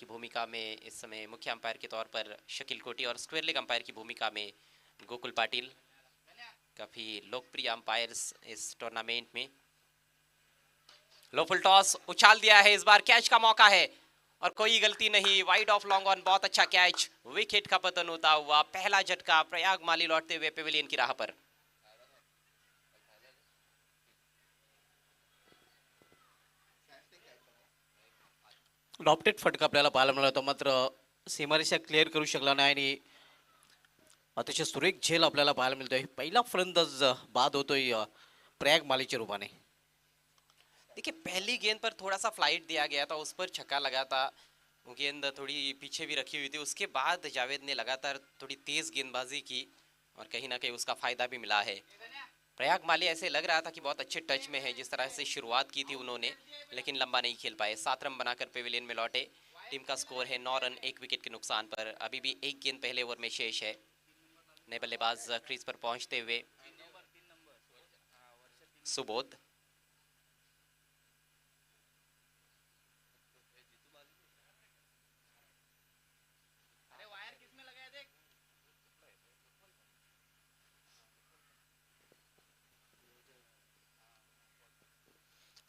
की भूमिका में इस समय मुख्य अंपायर के तौर पर शकील कोटी और स्क्वायर लेग अंपायर की भूमिका में गोकुल पाटिल, काफी लोकप्रिय अंपायर्स इस टूर्नामेंट में। लो फुल टॉस उछाल दिया है, इस बार कैच का मौका है और कोई गलती नहीं, वाइड ऑफ लॉन्ग ऑन, बहुत अच्छा कैच, विकेट का पतन होता हुआ पहला झटका, प्रयाग माली लौटते हुए पेविलियन की राह पर। डॉप्टेड फटका आपल्याला पाहायला मिळाला होता, मात्र सीमारेषा क्लिअर करू शकला नाही आणि अतिशय सुरेख झेल आपल्याला पाहायला मिळतोय। पहिला फलंदाज बाद होतोय प्रयाग मालीच्या रूपाने। देखिए पहली गेंद पर थोड़ा सा फ्लाइट दिया गया था, उस पर छक्का लगा था, वो गेंद थोड़ी पीछे भी रखी हुई थी। उसके बाद जावेद ने लगातार थोड़ी तेज गेंदबाजी की और कहीं ना कहीं उसका फायदा भी मिला है। प्रयाग माली ऐसे लग रहा था कि बहुत अच्छे टच में है, जिस तरह से शुरुआत की थी उन्होंने, लेकिन लंबा नहीं खेल पाए। 7 रन बनाकर पेविलियन में लौटे। टीम का स्कोर है 9 रन 1 विकेट के नुकसान पर। अभी भी एक गेंद पहले ओवर में शेष है। नए बल्लेबाज क्रीज पर पहुंचते हुए सुबोध,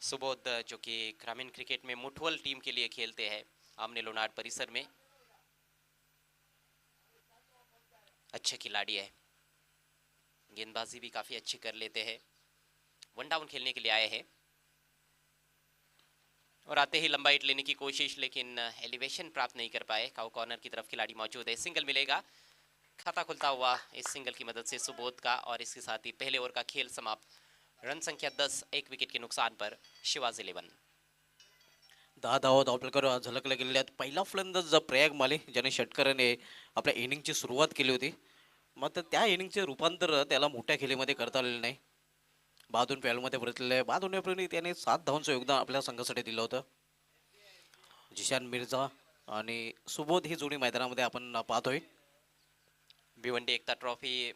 सुबोध जो कि ग्रामीण क्रिकेट में मुठवल टीम के लिए खेलते हैं आमने लोनाड परिसर में, अच्छे खिलाड़ी है, गेंदबाजी भी काफी अच्छी कर लेते हैं। वन डाउन खेलने के लिए आए हैं और आते ही लंबा हिट लेने की कोशिश, लेकिन एलिवेशन प्राप्त नहीं कर पाए। काउ कॉर्नर की तरफ खिलाड़ी मौजूद है, सिंगल मिलेगा। खाता खुलता हुआ इस सिंगल की मदद से सुबोध का, और इसके साथ ही पहले ओवर का खेल समाप्त। रन संख्या 10 1 विकेट के नुकसान पर शिवाजी 11। 10 धावात आपल्याकडे झलकल्या गेलेल्या आहेत। पहिला फलंदाज प्रयाग माली ज्याने षटकाराने आपल्या इनिंगची सुरुवात केली होती, मात्र त्या इनिंगचे रूपांतर त्याला मोठ्या खेळीमध्ये करता आलेले नाही। बहादूर पॅलमध्ये परतलेले आहे। बहादूर त्याने 7 धावांचं योगदान आपल्या संघासाठी दिलं होतं। जिशान मिर्झा आणि सुबोध ही जोडी मैदानामध्ये आपण पाहतोय। भिवंडी एकता ट्रॉफी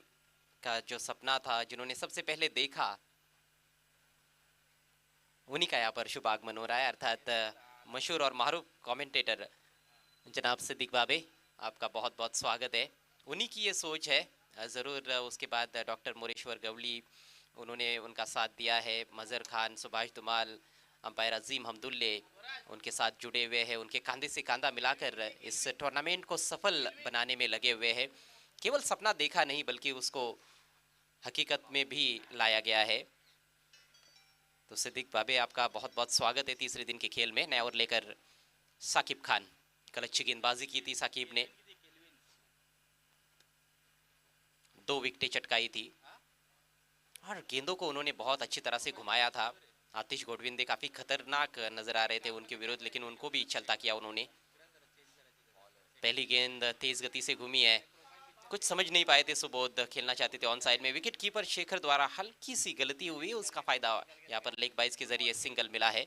का जो सपना था, जिन्होंने सबसे पहले देखा, उन्हीं का यहाँ पर शुभ आगमन हो रहा है। अर्थात मशहूर और मारूफ कमेंटेटर जनाब सिद्दीक बाबे, आपका बहुत बहुत स्वागत है। उन्हीं की ये सोच है। ज़रूर उसके बाद डॉक्टर मोरेश्वर गवली, उन्होंने उनका साथ दिया है। मज़र खान, सुभाष दुमाल, अंपायर अजीम हमदुल्ले उनके साथ जुड़े हुए हैं। उनके कंधे से कंधा मिलाकर इस टूर्नामेंट को सफल बनाने में लगे हुए हैं। केवल सपना देखा नहीं, बल्कि उसको हकीकत में भी लाया गया है। तो सिद्दीक बाबे, आपका बहुत बहुत स्वागत है तीसरे दिन के खेल में। नया ओवर लेकर साकिब खान, कल अच्छी गेंदबाजी की थी साकिब ने, 2 विकेटें चटकाई थी और गेंदों को उन्होंने बहुत अच्छी तरह से घुमाया था। आतिश गोडविंदे काफी खतरनाक नजर आ रहे थे उनके विरुद्ध, लेकिन उनको भी छलता किया उन्होंने। पहली गेंद तेज गति से घूमी है, कुछ समझ नहीं पाए थे सुबोध, खेलना चाहते थे ऑन साइड में। विकेट कीपर शेखर द्वारा हल्की सी गलती हुई, उसका फायदा यहाँ पर लेग बाइज के जरिए सिंगल मिला है।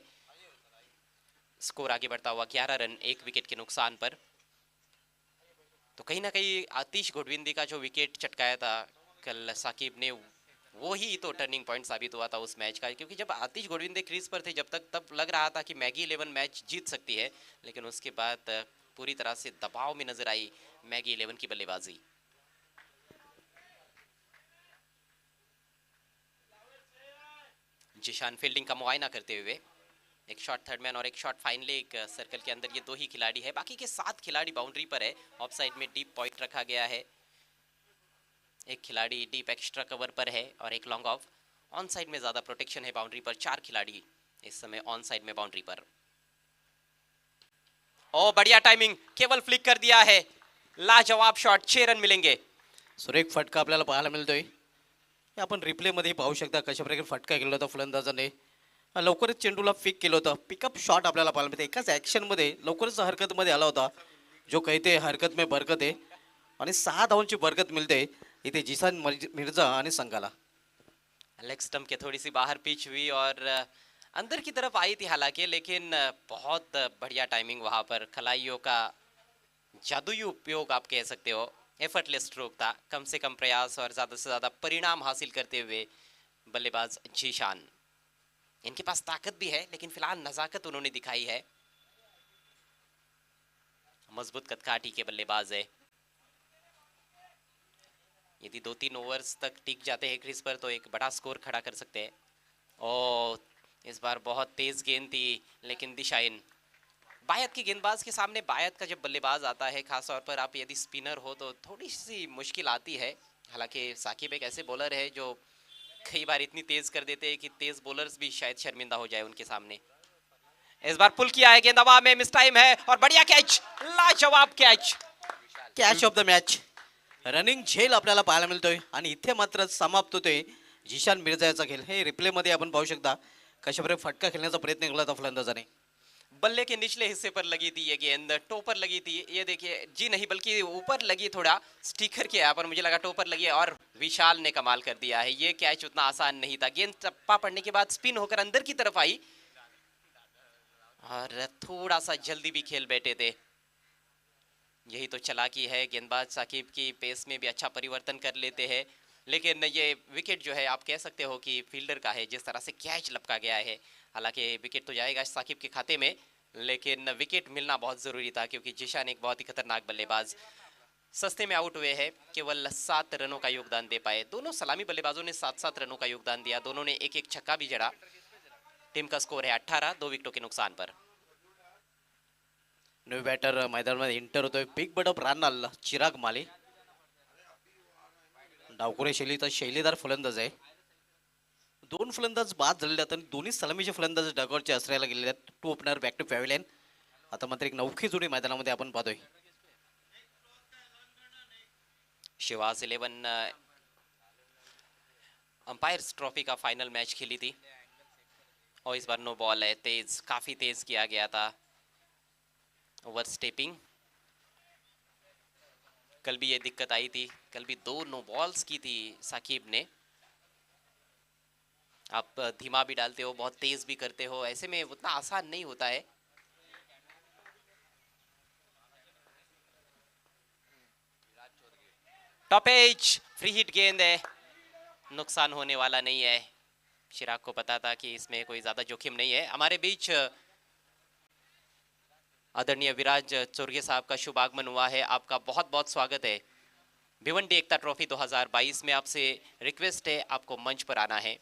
स्कोर आगे बढ़ता हुआ 11 रन 1 विकेट के नुकसान पर। तो कहीं ना कहीं आतिश गोडविंदी का जो विकेट चटकाया था कल साकिब ने, वो ही तो टर्निंग पॉइंट साबित हुआ था उस मैच का। क्योंकि जब आतिश गोडविंदे क्रीज पर थे जब तक, तब लग रहा था कि मैगी 11 मैच जीत सकती है, लेकिन उसके बाद पूरी तरह से दबाव में नजर आई मैगी 11 की बल्लेबाजी। जिशान फील्डिंग का मुआयना करते हुए, एक शॉट थर्ड मैन और एक शॉट फाइन लेग सर्कल के अंदर, ये 2 ही खिलाड़ी है। बाकी के 7 खिलाड़ी बाउंड्री पर है। ऑफ साइड में डीप पॉइंट रखा गया है, एक खिलाड़ी डीप एक्स्ट्रा कवर पर है और एक लॉन्ग ऑफ। ऑन साइड में ज्यादा प्रोटेक्शन है बाउंड्री पर। 4 खिलाड़ी इस समय ऑन साइड में बाउंड्री पर। ओ बढ़िया टाइमिंग, केवल फ्लिक कर दिया है, लाजवाब शॉट, 6 रन मिलेंगे। सुरेख फटका आपल्याला पाहायला मिळतोय। हे आपण रिप्ले मध्ये पाहू शकता कशा प्रकारे फटका केला होता फलंदाजाने। लवकरच चेंडूला फिक केलं होतं। पिकअप शॉट आपल्याला पाहायला मिळते। एकाच ऍक्शन मध्ये लवकरच हरकतमध्ये आला होता, जो कहते हरकत में बरकत है, आणि 6 धावांची बरकत मिळते इथे जिशान मिर्झा आणि संघाला। लेग स्टंप के थोड़ी सी बाहर पिच हुई और अंदर की तरफ आई थी हालांकि, लेकिन बहुत बढ़िया टाइमिंग वहां पर। खलाइयों का जादुई उपयोग आप कह सकते हो, एफर्टलेस स्ट्रोक था। कम से कम प्रयास और ज्यादा से ज्यादा परिणाम हासिल करते हुए बल्लेबाज जीशान, इनके पास ताकत भी है लेकिन फिलहाल नजाकत उन्होंने दिखाई है। मजबूत कदकाठी के बल्लेबाज है। यदि 2-3 ओवर्स तक टिक जाते हैं क्रीज पर तो एक बड़ा स्कोर खड़ा कर सकते हैं। और इस बार बहुत तेज गेंद थी, लेकिन दिशाइन बायत के गेंदबाज के सामने बायत का जब बल्लेबाज आता है, खासतौर पर आप यदि स्पिनर हो तो थोड़ी सी मुश्किल आती है। हालांकि साकिब एक ऐसे बॉलर है जो कई बार इतनी तेज कर देते हैं कि तेज बॉलर्स भी शायद शर्मिंदा हो जाए उनके सामने। इस बार पुल किया है, गेंद हवा में, मिस टाइम है और बढ़िया कैच, लाजवाब catch. Catch of the match running झेल आपल्याला पाहायला मिळतोय आणि इथे मात्र समाप्त होतोय जिशान मिर्झाचा खेळ। हे रिप्ले मध्ये आपण पाहू शकता कशाप्रकारे फटका खेळण्याचा प्रयत्न केला होता फलंदाजाने। बल्ले के निचले हिस्से पर लगी थी ये गेंद, टो पर लगी थी, ये देखिए जी नहीं बल्कि ऊपर लगी, थोड़ा स्टिकर के यहाँ पर मुझे लगा टो पर लगी और विशाल ने कमाल कर दिया है। ये कैच उतना आसान नहीं था, गेंद टप्पा पड़ने के बाद स्पिन होकर अंदर की तरफ आई और थोड़ा सा जल्दी भी खेल बैठे थे। यही तो चालाकी है, गेंदबाज साकिब की पेस में भी अच्छा परिवर्तन कर लेते हैं। लेकिन ये विकेट जो है आप कह सकते हो कि फील्डर का है, जिस तरह से कैच लपका गया है। हालांकि विकेट तो जाएगा साकिब के खाते में, लेकिन विकेट मिलना बहुत ज़रूरी था क्योंकि जिशान एक बहुत ही खतरनाक बल्लेबाज सस्ते में आउट हुए हैं। केवल 7 रनों का योगदान दे पाए। दोनों सलामी बल्लेबाजों ने 7-7 रनों का योगदान दिया, दोनों ने एक एक छक्का भी जड़ा। टीम का स्कोर है 18, 2 विकेटों के नुकसान पर। न्यू बॅटर मैदानामध्ये एंटर होतोय, बिग बट ऑफ रन आला चिराग माली। डावखुरे शैलीचा शैलीदार फलंदाज आहे। 2 फलंदाज बाद झालेले आहेत आणि दोन्ही सलामीचे फलंदाज डगआउटचे आश्रयाला गेलेले आहेत। Two opener back to pavilion. आता मात्र एक नौखी जोडी मैदानामध्ये आपण पाहतोय। शिवास 11 अंपायर्स ट्रॉफी का फाइनल मैच खेली थी और इस बार नो बॉल है, तेज, काफी तेज किया गया था, ओवर स्टेपिंग। कल भी ये दिक्कत आई थी, कल भी 2 नो बॉल्स की थी साकिब ने। आप धीमा भी डालते हो, बहुत तेज भी करते हो, ऐसे में उतना आसान नहीं होता है। टॉप एज फ्री हिट गेंद है, नुकसान होने वाला नहीं है। चिराग को पता था कि इसमें कोई ज्यादा जोखिम नहीं है। हमारे बीच आदरणीय विराज चोरगे साहब का शुभ आगमन हुआ है, आपका बहुत बहुत स्वागत है। भिवंडी एकता ट्रॉफी 2022 में आपसे रिक्वेस्ट है, आपको मंच पर आना है।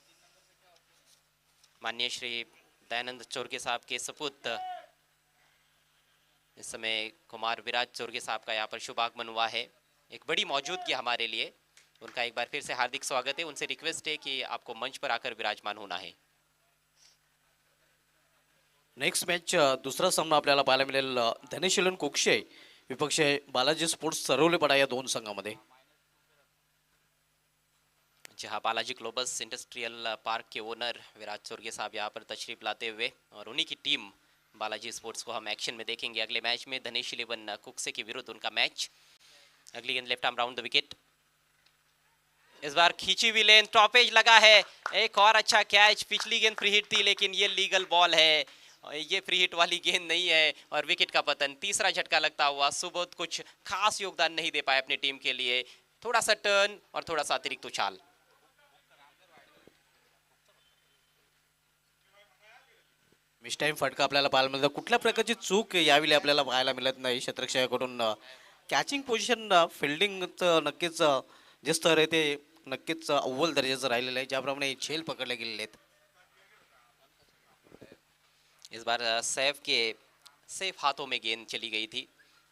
माननीय श्री दयानंद चोरगे साहब के सपूत इस समय कुमार विराज चोरगे साहब का यहाँ पर शुभ आगमन हुआ है, एक बड़ी मौजूदगी हमारे लिए। उनका एक बार फिर से हार्दिक स्वागत है। उनसे रिक्वेस्ट है कि आपको मंच पर आकर विराजमान होना है। नेक्स्ट मॅच दुसरा सामना आपल्याला पाहायला मिळेल धनेशीलन कोक्षे विपक्ष आहे बालाजी स्पोर्ट्स सरवलेपडा या 2 संघामध्ये। जहां बालाजी ग्लोबस इंडस्ट्रियल पार्क के ओनर विराज चोरगे साहब यहाँ पर तशरीफ लाते हुए और उन्हीं की टीम बालाजी स्पोर्ट्स को हम एक्शन में देखेंगे अगले मैच में। धनेश 11 कुक्से के विरुद्ध उनका मैच। अगली गेंद left arm round the wicket, इस बार खींची हुई लेन, टॉपेज लगा है, एक और अच्छा कैच। पिछली गेंद फ्री हिट थी लेकिन ये लीगल बॉल है, ये फ्री हिट वाली गेंद नहीं है और विकेट का पतन। तीसरा झटका लगता हुआ सुबोध कुछ खास योगदान नहीं दे पाए अपनी टीम के लिए, थोड़ा सा टर्न और थोड़ा सा अतिरिक्त उछाल। मिस टाइम फटका आपल्याला पाहायला मिळतो। कुठल्या प्रकारची चूक यावेळी आपल्याला पाहायला मिळत नाही क्षेत्ररक्षकाकडून। कॅचिंग पोझिशन फिल्डिंगचं नक्कीच जे स्तर आहे ते नक्कीच अव्वल दर्जाचं राहिलेलं आहे, ज्याप्रमाणे झेल पकडले गेलेले आहेत। इस बार सेफ हाथों में गेंद चली गई थी,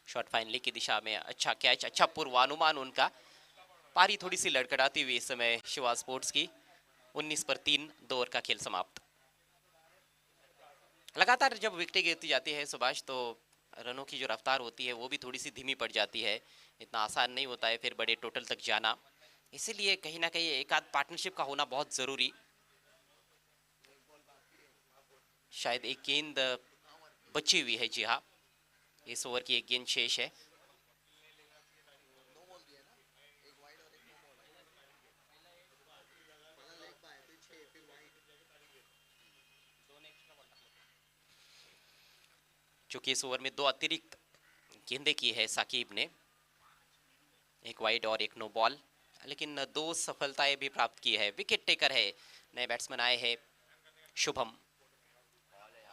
शॉट फाइनली की दिशा में। अच्छा कैच, अच्छा पूर्वानुमान उनका। पारी थोड़ी सी लड़खड़ाती हुई इस समय शिवा स्पोर्ट्स की। 19 पर 3, 2 ओवर का खेल समाप्त। लगातार जब विकेटें गिरती जाती है सुभाष, तो रनों की जो रफ्तार होती है वो भी थोड़ी सी धीमी पड़ जाती है। इतना आसान नहीं होता है फिर बड़े टोटल तक जाना, इसीलिए कहीं ना कहीं एक आध पार्टनरशिप का होना बहुत जरूरी। शायद एक गेंद बची हुई है, जी हाँ, इस ओवर की एक गेंद शेष है। चूंकि इस ओवर में 2 अतिरिक्त गेंदें की है साकिब ने, एक वाइड और एक नो बॉल, लेकिन 2 सफलताएं भी प्राप्त की है। विकेट टेकर है, नए बैट्समैन आए हैं शुभम,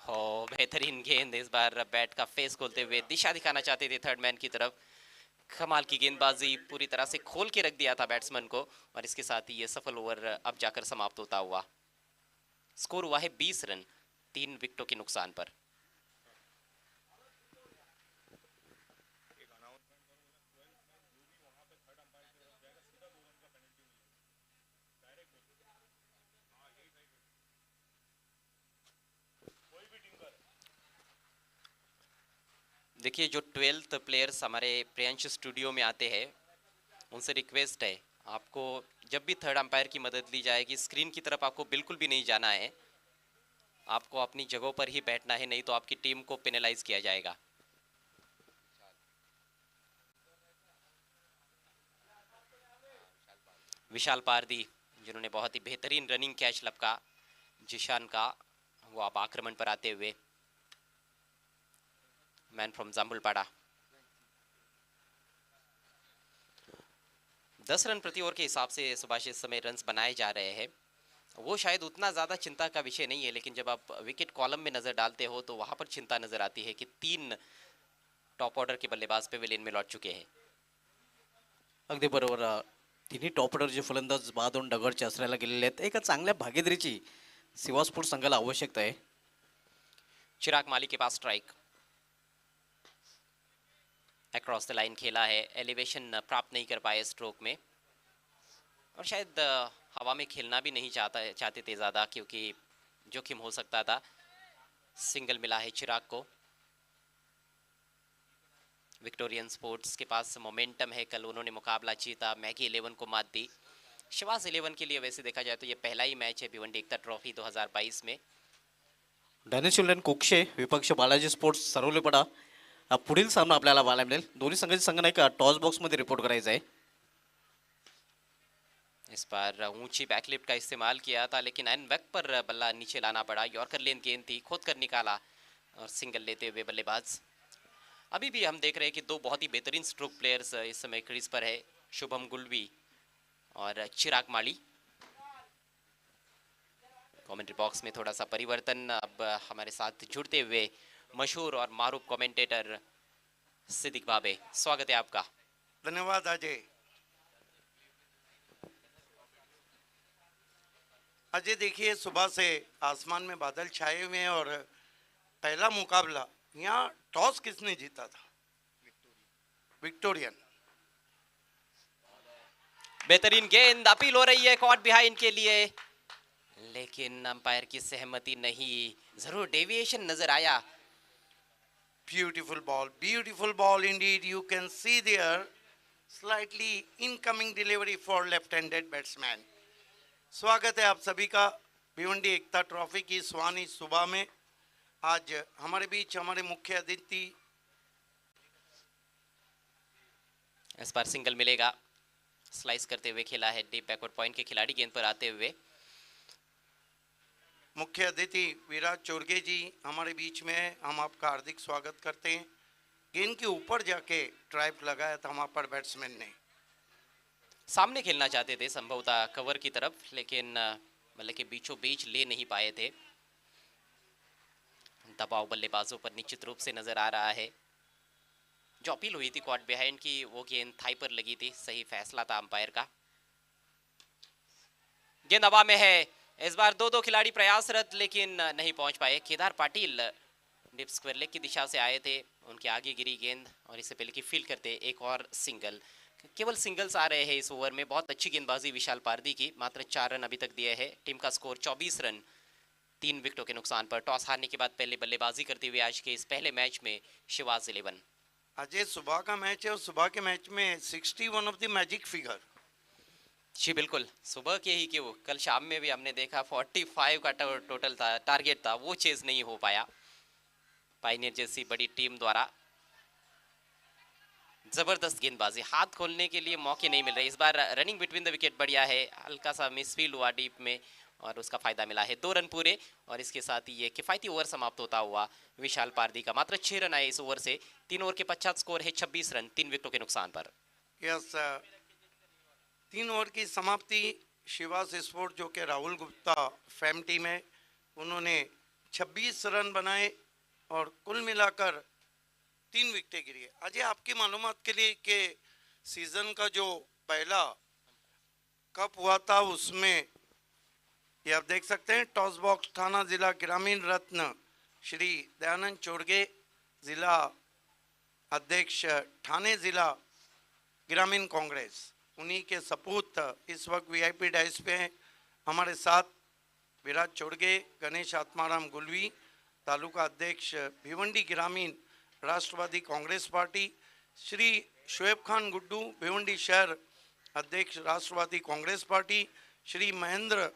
हो, बेहतरीन गेंद, इस बार बैट का फेस खोलते हुए दिशा दिखाना चाहते थे थर्ड मैन की तरफ। कमाल की गेंदबाजी, पूरी तरह से खोल के रख दिया था बैट्समैन को, और इसके साथ ही ये सफल ओवर अब जाकर समाप्त होता हुआ। स्कोर हुआ है 20 रन, 3 विकेटों के नुकसान पर। देखिए, जो 12th प्लेयर्स हमारे प्रियांश स्टूडियो में आते हैं, उनसे रिक्वेस्ट है, आपको जब भी थर्ड अंपायर की मदद ली जाएगी, स्क्रीन की तरफ आपको बिल्कुल भी नहीं जाना है। आपको अपनी जगहों पर ही बैठना है, नहीं तो आपकी टीम को पेनलाइज किया जाएगा। विशाल पारदी, जिन्होंने बहुत ही बेहतरीन रनिंग कैच लपका जिशान का, वो अब आक्रमण पर आते हुए। Man from Jambulpada. 10 रन प्रति ओवर के हिसाब से सुभाष इस समय रन्स बनाए जा रहे हैं। वो शायद उतना ज़्यादा चिंता का विषय नहीं है, लेकिन जब आप विकेट कॉलम में नज़र डालते हो तो वहाँ पर चिंता नज़र आती है कि 3 टॉप ऑर्डर के बल्लेबाज पेविलियन में लौट चुके हैं। अगदी बरोबर. तिन्ही टॉप ऑर्डरचे फलंदाज बाद होऊन दगडचे आसऱ्याला गेलेले आहेत. एका चांगल्या भागीदारीची सिवा स्पोर्ट्स संघाला आवश्यकता आहे. चिराग माली के पास स्ट्राइक, अक्रॉस द लाइन खेला है, एलिवेशन प्राप्त नहीं कर पाए स्ट्रोक में, और शायद हवा में खेलना भी नहीं चाहते थे ज़्यादा, क्योंकि जोखिम हो सकता था। सिंगल मिला है चिराग को। विक्टोरियन स्पोर्ट्स के पास मोमेंटम है, कल उन्होंने मुकाबला जीता, मैगी 11 को मात दी। शिवास 11 के लिए वैसे देखा जाए तो ये पहला ही मैच है भिवंडी एकता ट्रॉफी 2022 में। डॅनिश कोक्षे विपक्ष बालाजी स्पोर्ट्स सरवलेपडा. पुढील सामना आपल्याला पाहायला मिळेल. दोन्ही संघाचे संघ नाही का टॉस बॉक्स मध्ये रिपोर्ट करायचा आहे. इस बार ऊंची बैकलिफ्ट का इस्तेमाल किया था, लेकिन एन वक्त पर बल्ला नीचे लाना पड़ा। यॉर्कर लेन गेंद थी, खोद कर निकाला और सिंगल लेते हुए बल्लेबाज। अभी भी हम देख रहे हैं कि दो बहुत ही बेहतरीन स्ट्रोक प्लेयर्स इस समय क्रीज पर है, शुभम गुलवी और चिराग माली। कमेंट्री बॉक्स में थोड़ा सा परिवर्तन, अब हमारे साथ जुड़ते हुए मशहूर और मारूफ कमेंटेटर सिद्दीक बाबे, स्वागत है आपका। धन्यवाद अजय। अजय देखिए, सुबह से आसमान में बादल छाए हुए हैं और पहला मुकाबला यहाँ टॉस किसने जीता था? विक्टोरियन। बेहतरीन गेंद, अपील हो रही है कॉट बिहाइंड के लिए, लेकिन अंपायर की सहमति नहीं, जरूर डेविएशन नजर आया। Beautiful ball indeed. You can see there slightly incoming delivery for left-handed batsman. स्वागत है आप सभी का भिवंडी एकता ट्रॉफी की सुहानी सुबह में। आज हमारे बीच हमारे मुख्य अतिथि, इस बार सिंगल मिलेगा, स्लाइस करते हुए खेला है डीप बैकवर्ड पॉइंट के खिलाड़ी गेंद पर आते हुए। मुख्य अतिथि विराज चोरगे जी हमारे बीच में है, हम आपका हार्दिक स्वागत करते हैं। गेंद के ऊपर जाके ट्राइप लगाया था वहाँ पर बैट्समैन ने। सामने खेलना चाहते थे संभवतः कवर की तरफ, लेकिन मतलब के बीचों बीच ले नहीं पाए थे। दबाव बल्लेबाजों पर निश्चित रूप से नजर आ रहा है। जो अपील हुई थी कॉट बिहाइंड की, वो गेंद थाई पर लगी थी, सही फैसला था अंपायर का। गेंद हवा में है, इस बार दो खिलाड़ी प्रयासरत लेकिन नहीं पहुंच पाए। Kedar Patil deep square leg की दिशा से आए थे, उनके आगे गिरी गेंद और इससे पहले कि फील्ड करते एक और सिंगल। केवल सिंगल्स आ रहे हैं इस ओवर में। बहुत अच्छी गेंदबाजी विशाल पारदी की, मात्र 4 रन अभी तक दिए हैं। टीम का स्कोर 24 रन, 3 विकेटों के नुकसान पर। टॉस हारने के बाद पहले बल्लेबाजी करते हुए आज के इस पहले मैच में शिवाज 11। अजय, सुबह का मैच है और सुबह के मैच में 61 ऑफ द मैजिक फिगर। जी बिल्कुल, सुबह के ही क्यों, कल शाम में भी हमने देखा 45 का टोटल था, टारगेट था, वो चेज नहीं हो पाया पाइनियर जैसी बड़ी टीम द्वारा। जबरदस्त गेंदबाजी, हाथ खोलने के लिए मौके नहीं मिल रहे। इस बार रनिंग बिटवीन द विकेट बढ़िया है, हल्का सा मिसफील्ड हुआ डीप में और उसका फायदा मिला है। 2 रन पूरे और इसके साथ ही ये किफायती ओवर समाप्त होता हुआ विशाल पारदी का। मात्र 6 रन आए इस ओवर से। 3 ओवर के पश्चात स्कोर है 26 रन, 3 विकेटों के नुकसान पर। यस, 3 ओवर की समाप्ति। शिवास स्पोर्ट जो कि राहुल गुप्ता फैम टीम है, उन्होंने 26 रन बनाए और कुल मिलाकर 3 विकेटें गिरी। अजय, आपकी मालूमात के लिए कि सीजन का जो पहला कप हुआ था उसमें ये आप देख सकते हैं, टॉस बॉक्स थाना जिला ग्रामीण रत्न श्री दयानंद चोरगे, जिला अध्यक्ष ठाणे जिला ग्रामीण कांग्रेस, उन्हीं के सपूत इस वक्त वीआईपी डाइस पे हैं। हमारे साथ विराज चोरगे, गणेश आत्माराम गुलवी, तालुका अध्यक्ष भिवंडी ग्रामीण राष्ट्रवादी कांग्रेस पार्टी, श्री शोएब खान गुड्डू, भिवंडी शहर अध्यक्ष राष्ट्रवादी कांग्रेस पार्टी, श्री महेंद्र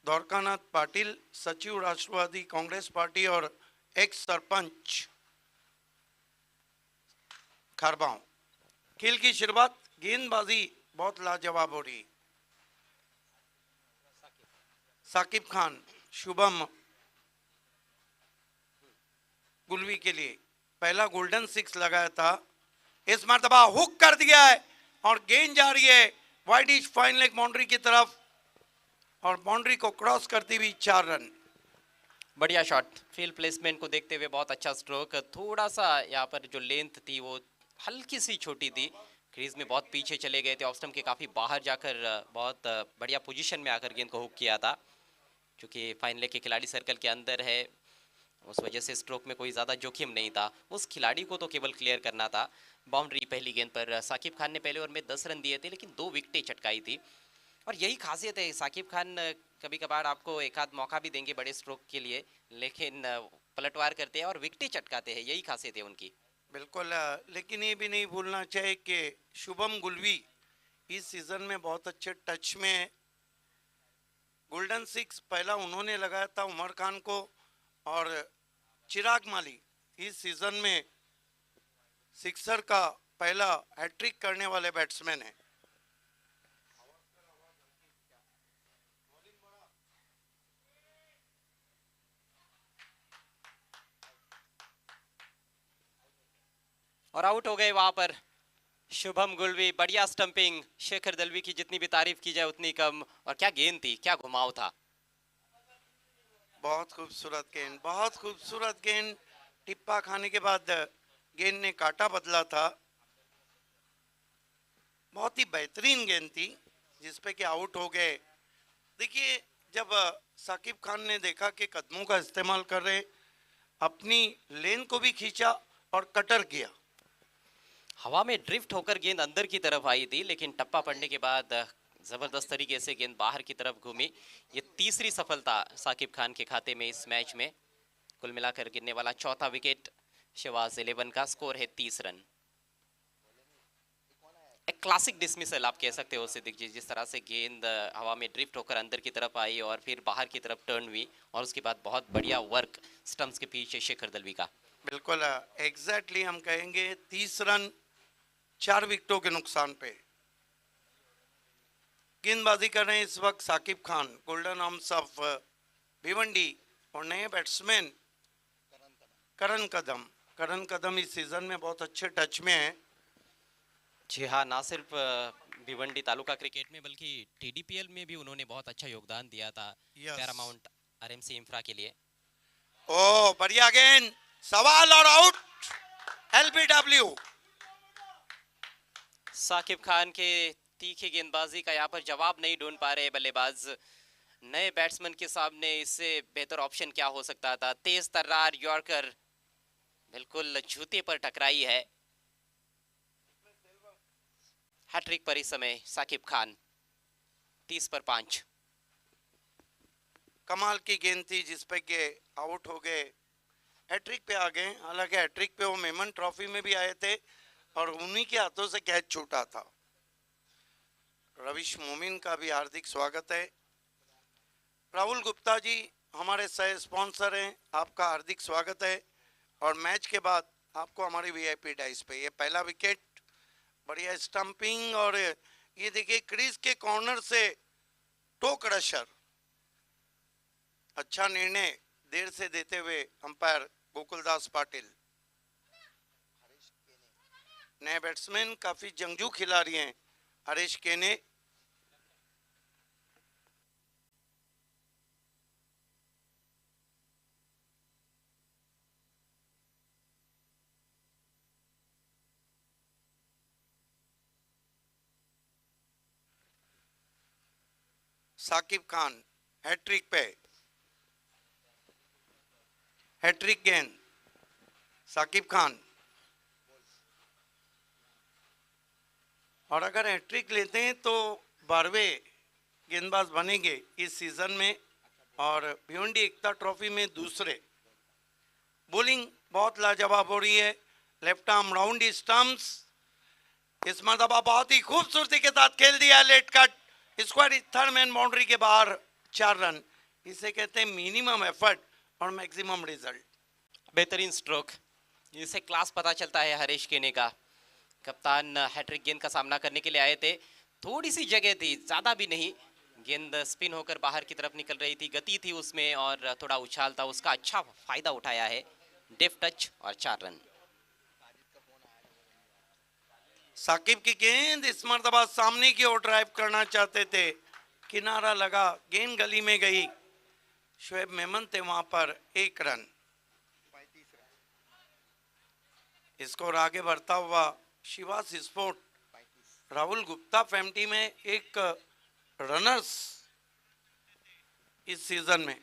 द्वारकानाथ पाटिल, सचिव राष्ट्रवादी कांग्रेस पार्टी और एक्स सरपंच खारबांव। खेल की शुरुआत, गेंदबाजी बहुत लाजवाब हो रही। साकिब खान, शुभम गुलवी के लिए पहला गोल्डन सिक्स लगाया था, इस मर्तबा हुक कर दिया है और गेंद जा रही है वाइडिश फाइन लेग बाउंड्री की तरफ और बाउंड्री को क्रॉस करती हुई 4 रन। बढ़िया शॉट, फील्ड प्लेसमेंट को देखते हुए बहुत अच्छा स्ट्रोक। थोड़ा सा यहाँ पर जो लेंथ थी वो हल्की सी छोटी थी, क्रीज में बहुत पीछे चले गए थे, ऑफ स्टंप के काफ़ी बाहर जाकर बहुत बढ़िया पोजीशन में आकर गेंद को हुक किया था। क्योंकि फाइन लेग के खिलाड़ी सर्कल के अंदर है, उस वजह से स्ट्रोक में कोई ज़्यादा जोखिम नहीं था, उस खिलाड़ी को तो केवल क्लियर करना था बाउंड्री। पहली गेंद पर साकिब खान ने पहले ओवर में 10 रन दिए थे, लेकिन 2 विकेटें चटकाई थी। और यही खासियत है, साकिब खान कभी कभार आपको एक आध मौका भी देंगे बड़े स्ट्रोक के लिए, लेकिन पलटवार करते हैं और विकेटें चटकाते हैं, यही खासियत है उनकी। बिल्कुल, लेकिन ये भी नहीं भूलना चाहिए कि शुभम गुलवी इस सीजन में बहुत अच्छे टच में है। गोल्डन सिक्स पहला उन्होंने लगाया था उमर खान को, और चिराग माली इस सीजन में सिक्सर का पहला हैट्रिक करने वाले बैट्समैन है। और आउट हो गए वहां पर शुभम गुलवी। बढ़िया स्टंपिंग, शेखर दलवी की जितनी भी तारीफ की जाए उतनी कम। और क्या गेंद थी, क्या घुमाव था। बहुत खूबसूरत गेंद, बहुत खूबसूरत गेंद। टिप्पा खाने के बाद गेंद ने काटा बदला था, बहुत ही बेहतरीन गेंद थी जिसपे कि आउट हो गए। देखिए, जब साकिब खान ने देखा कि कदमों का इस्तेमाल कर रहे, अपनी लेन को भी खींचा और कटर किया। हवा में ड्रिफ्ट होकर गेंद अंदर की तरफ आई थी, लेकिन टप्पा पड़ने के बाद जबरदस्त तरीके से गेंद बाहर की तरफ घूमी। ये तीसरी सफलता साकिब खान के खाते में इस मैच में। कुल मिलाकर गिरने वाला चौथा विकेट शहबाज 11 का। स्कोर है 30 रन। एक क्लासिक डिसमिसल आप कह सकते हो सिद्दीक जी, जिस तरह से गेंद हवा में ड्रिफ्ट होकर अंदर की तरफ आई और फिर बाहर की तरफ टर्न हुई, और उसके बाद बहुत बढ़िया वर्क स्टंप्स के पीछे शेखर दलवी का। बिल्कुल एग्जैक्टली हम कहेंगे 30 रन 4 विकेटों के नुकसान पे। गेंदबाजी कर रहे हैं इस वक्त Saqib Khan, golden arms of Bhiwandi, और नए बैट्समैन करण कदम। करण कदम इस सीजन में बहुत अच्छे टच में है। जी हाँ, ना सिर्फ भिवंडी तालुका क्रिकेट में बल्कि टीडीपीएल में भी उन्होंने बहुत अच्छा योगदान दिया था पैरामाउंट आरएमसी इंफ्रा के लिए। ओ बढ़िया गेंद, सवाल और आउट, एलबीडब्ल्यू। साकिब खान के तीखी गेंदबाजी का यहाँ पर जवाब नहीं ढूंढ पा रहे बल्लेबाज। नए बैट्समैन के सामने इससे बेहतर ऑप्शन क्या हो सकता था। तेज तर्रार यॉर्कर बिल्कुल जूते पर टकराई है। हैट्रिक पर इस समय साकिब खान 30 पर 5। कमाल की गेंद थी जिस पे के आउट हो गए, हैट्रिक पे आ गए। हालांकि हैट्रिक पे वो मेमन ट्रॉफी में भी आए थे और उन्हीं के हाथों से कैच छूटा था। रविश मोमिन का भी हार्दिक स्वागत है। राहुल गुप्ता जी हमारे सह स्पॉन्सर हैं, आपका हार्दिक स्वागत है। और मैच के बाद आपको हमारी वीआईपी डाइस पे ये पहला विकेट, बढ़िया स्टंपिंग, और ये देखिए क्रीज के कॉर्नर से टो क्रशर। अच्छा निर्णय देर से देते हुए अंपायर गोकुलदास पाटिल। नए बैट्समैन काफी जंगजू खिलाड़ी हैं, हरीश केने। साकिब खान हैट्रिक पे, हैट्रिक गेंद साकिब खान। और अगर हैट्रिक लेते हैं तो 12वें गेंदबाज बनेंगे इस सीजन में और भिवंडी एकता ट्रॉफी में दूसरे। बॉलिंग बहुत लाजवाब हो रही है, लेफ्ट आर्म राउंड स्टंप्स, इस मरतबा बहुत ही खूबसूरती के साथ खेल दिया late cut, square third man boundary के बाहर 4 रन। इसे कहते हैं मिनिमम एफर्ट और मैक्सिमम रिजल्ट। बेहतरीन स्ट्रोक, इससे क्लास पता चलता है हरीश केने का। कप्तान हैट्रिक गेंद का सामना करने के लिए आए थे, थोड़ी सी जगह थी, ज़्यादा भी नहीं, गेंद स्पिन होकर बाहर की तरफ निकल रही थी, गति थी उसमें और थोड़ा उछाल था, उसका अच्छा फायदा उठाया है, डेफ टच और 4 रन। साकिब की गेंद इस मरतबा सामने की ओर ड्राइव करना चाहते थे, किनारा लगा, गेंद गली में गई, शोएब मेमन थे वहां पर, 1 रन। स्कोर आगे बढ़ता हुआ शिवास स्पोर्ट, राहुल गुप्ता फैमिली में एक रनर्स इस सीजन में।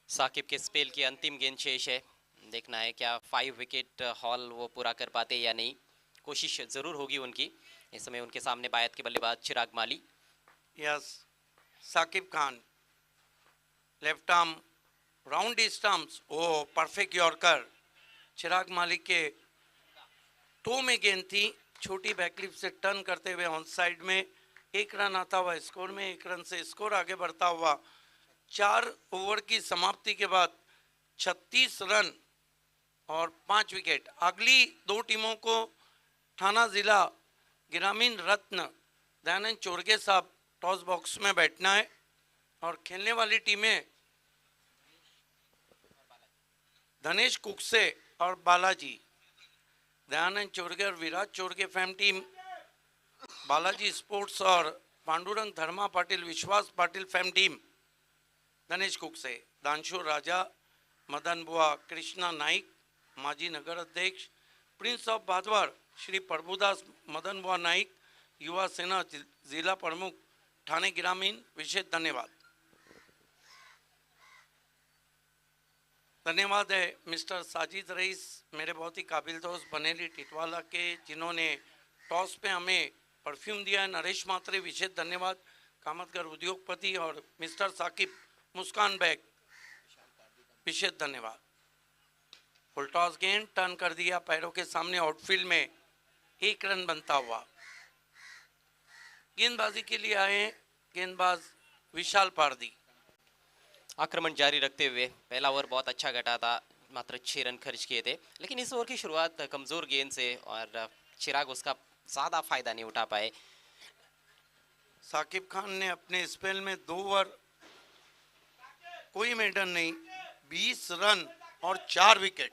साकिब के स्पेल की अंतिम गेंद शेष है, देखना है क्या 5 विकेट हॉल वो पूरा कर पाते या नहीं, कोशिश जरूर होगी उनकी। इस समय उनके सामने बायत के बल्लेबाज Chirag Mali. Yes, Saqib Khan left arm round stumps, oh perfect yorker, Chirag Malik के टो में गेंद थी, छोटी बैकलिप से टर्न करते हुए ऑन साइड में 1 रन आता हुआ स्कोर में, 1 रन से स्कोर आगे बढ़ता हुआ। 4 ओवर की समाप्ति के बाद 36 रन और 5 विकेट। अगली 2 टीमों को थाना जिला ग्रामीण रत्न दयानंद चोरगे साहब टॉस बॉक्स में बैठना है और खेलने वाली टीमें धनेश कुकसे और बालाजी, दयानंद चोरगे और Viraj Chorge fam team, Balaji sports और पांडुरंग धर्मा पाटिल विश्वास पाटिल फैम टीम, धनेश कुकसे, दानशूर राजा, मदन बुआ कृष्णा नाइक, माजी नगर अध्यक्ष, प्रिंस ऑफ भादवर श्री प्रभुदास मदन बुआ नाइक, युवा सेना जिला प्रमुख ठाणे ग्रामीण, विशेष धन्यवाद। धन्यवाद है मिस्टर साजिद रईस, मेरे बहुत ही काबिल दोस्त बनेली टिटवाला के, जिन्होंने टॉस पे हमें परफ्यूम दिया है। नरेश मात्रे विशेष धन्यवाद। कामतगर उद्योगपति और मिस्टर साकिब मुस्कान बैग, विशेष धन्यवाद। फुल टॉस गेंद टर्न कर दिया पैरों के सामने आउटफील्ड में, 1 रन बनता हुआ। गेंदबाजी के लिए आए गेंदबाज विशाल पारदी। आक्रमण जारी रखते हुए पहला ओवर बहुत अच्छा घटा था, मात्र 6 रन खर्च किए थे, लेकिन इस ओवर की शुरुआत कमजोर गेंद से और चिराग उसका ज्यादा फायदा नहीं उठा पाए। साकिब खान ने अपने स्पेल में 2 ओवर कोई मेडन नहीं, 20 रन और 4 विकेट।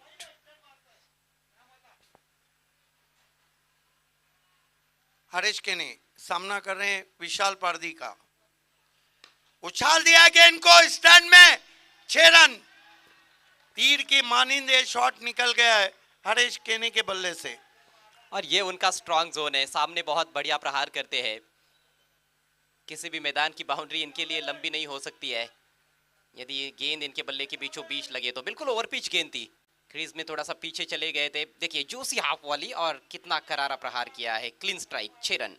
हरीश के ने सामना कर रहे हैं विशाल पारदी का, उछाल दिया गेंद को स्टैंड में, 6 रन। तीर की मानिंद शॉट निकल गया है हरीश केने के बल्ले से। और ये उनका स्ट्रांग जोन है, सामने बहुत बढ़िया प्रहार करते हैं, किसी भी मैदान की बाउंड्री इनके लिए लंबी नहीं हो सकती है। यदि ये गेंद इनके बल्ले के बीचों बीच लगे तो बिल्कुल ओवर पिच गेंद थी, क्रीज में थोड़ा सा पीछे चले गए थे। देखिए जूसी हाफ वाली और कितना करारा प्रहार किया है, clean strike, 6 run.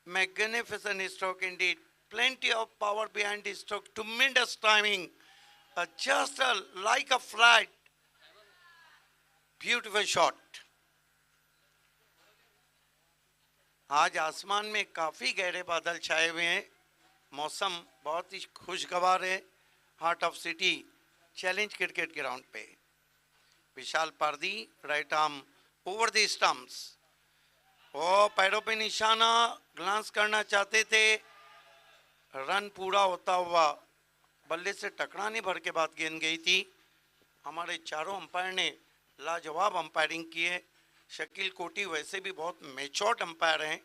Magnificent stroke indeed. Plenty of power behind the stroke. Tremendous timing. Just like a flight. Beautiful shot. आज आसमान में काफी गहरे बादल छाए हुए हैं, मौसम बहुत ही खुशगवार है। Heart of city challenge cricket ground पे Vishal Pardi, right arm over the stumps, oh पैरों पे निशाना, ग्लांस करना चाहते थे, रन पूरा होता हुआ बल्ले से टकराने भर के बाद गेंद गई थी। हमारे चारों अंपायर ने लाजवाब अंपायरिंग की है। शकील कोटी वैसे भी बहुत मैच्योर्ड अंपायर हैं,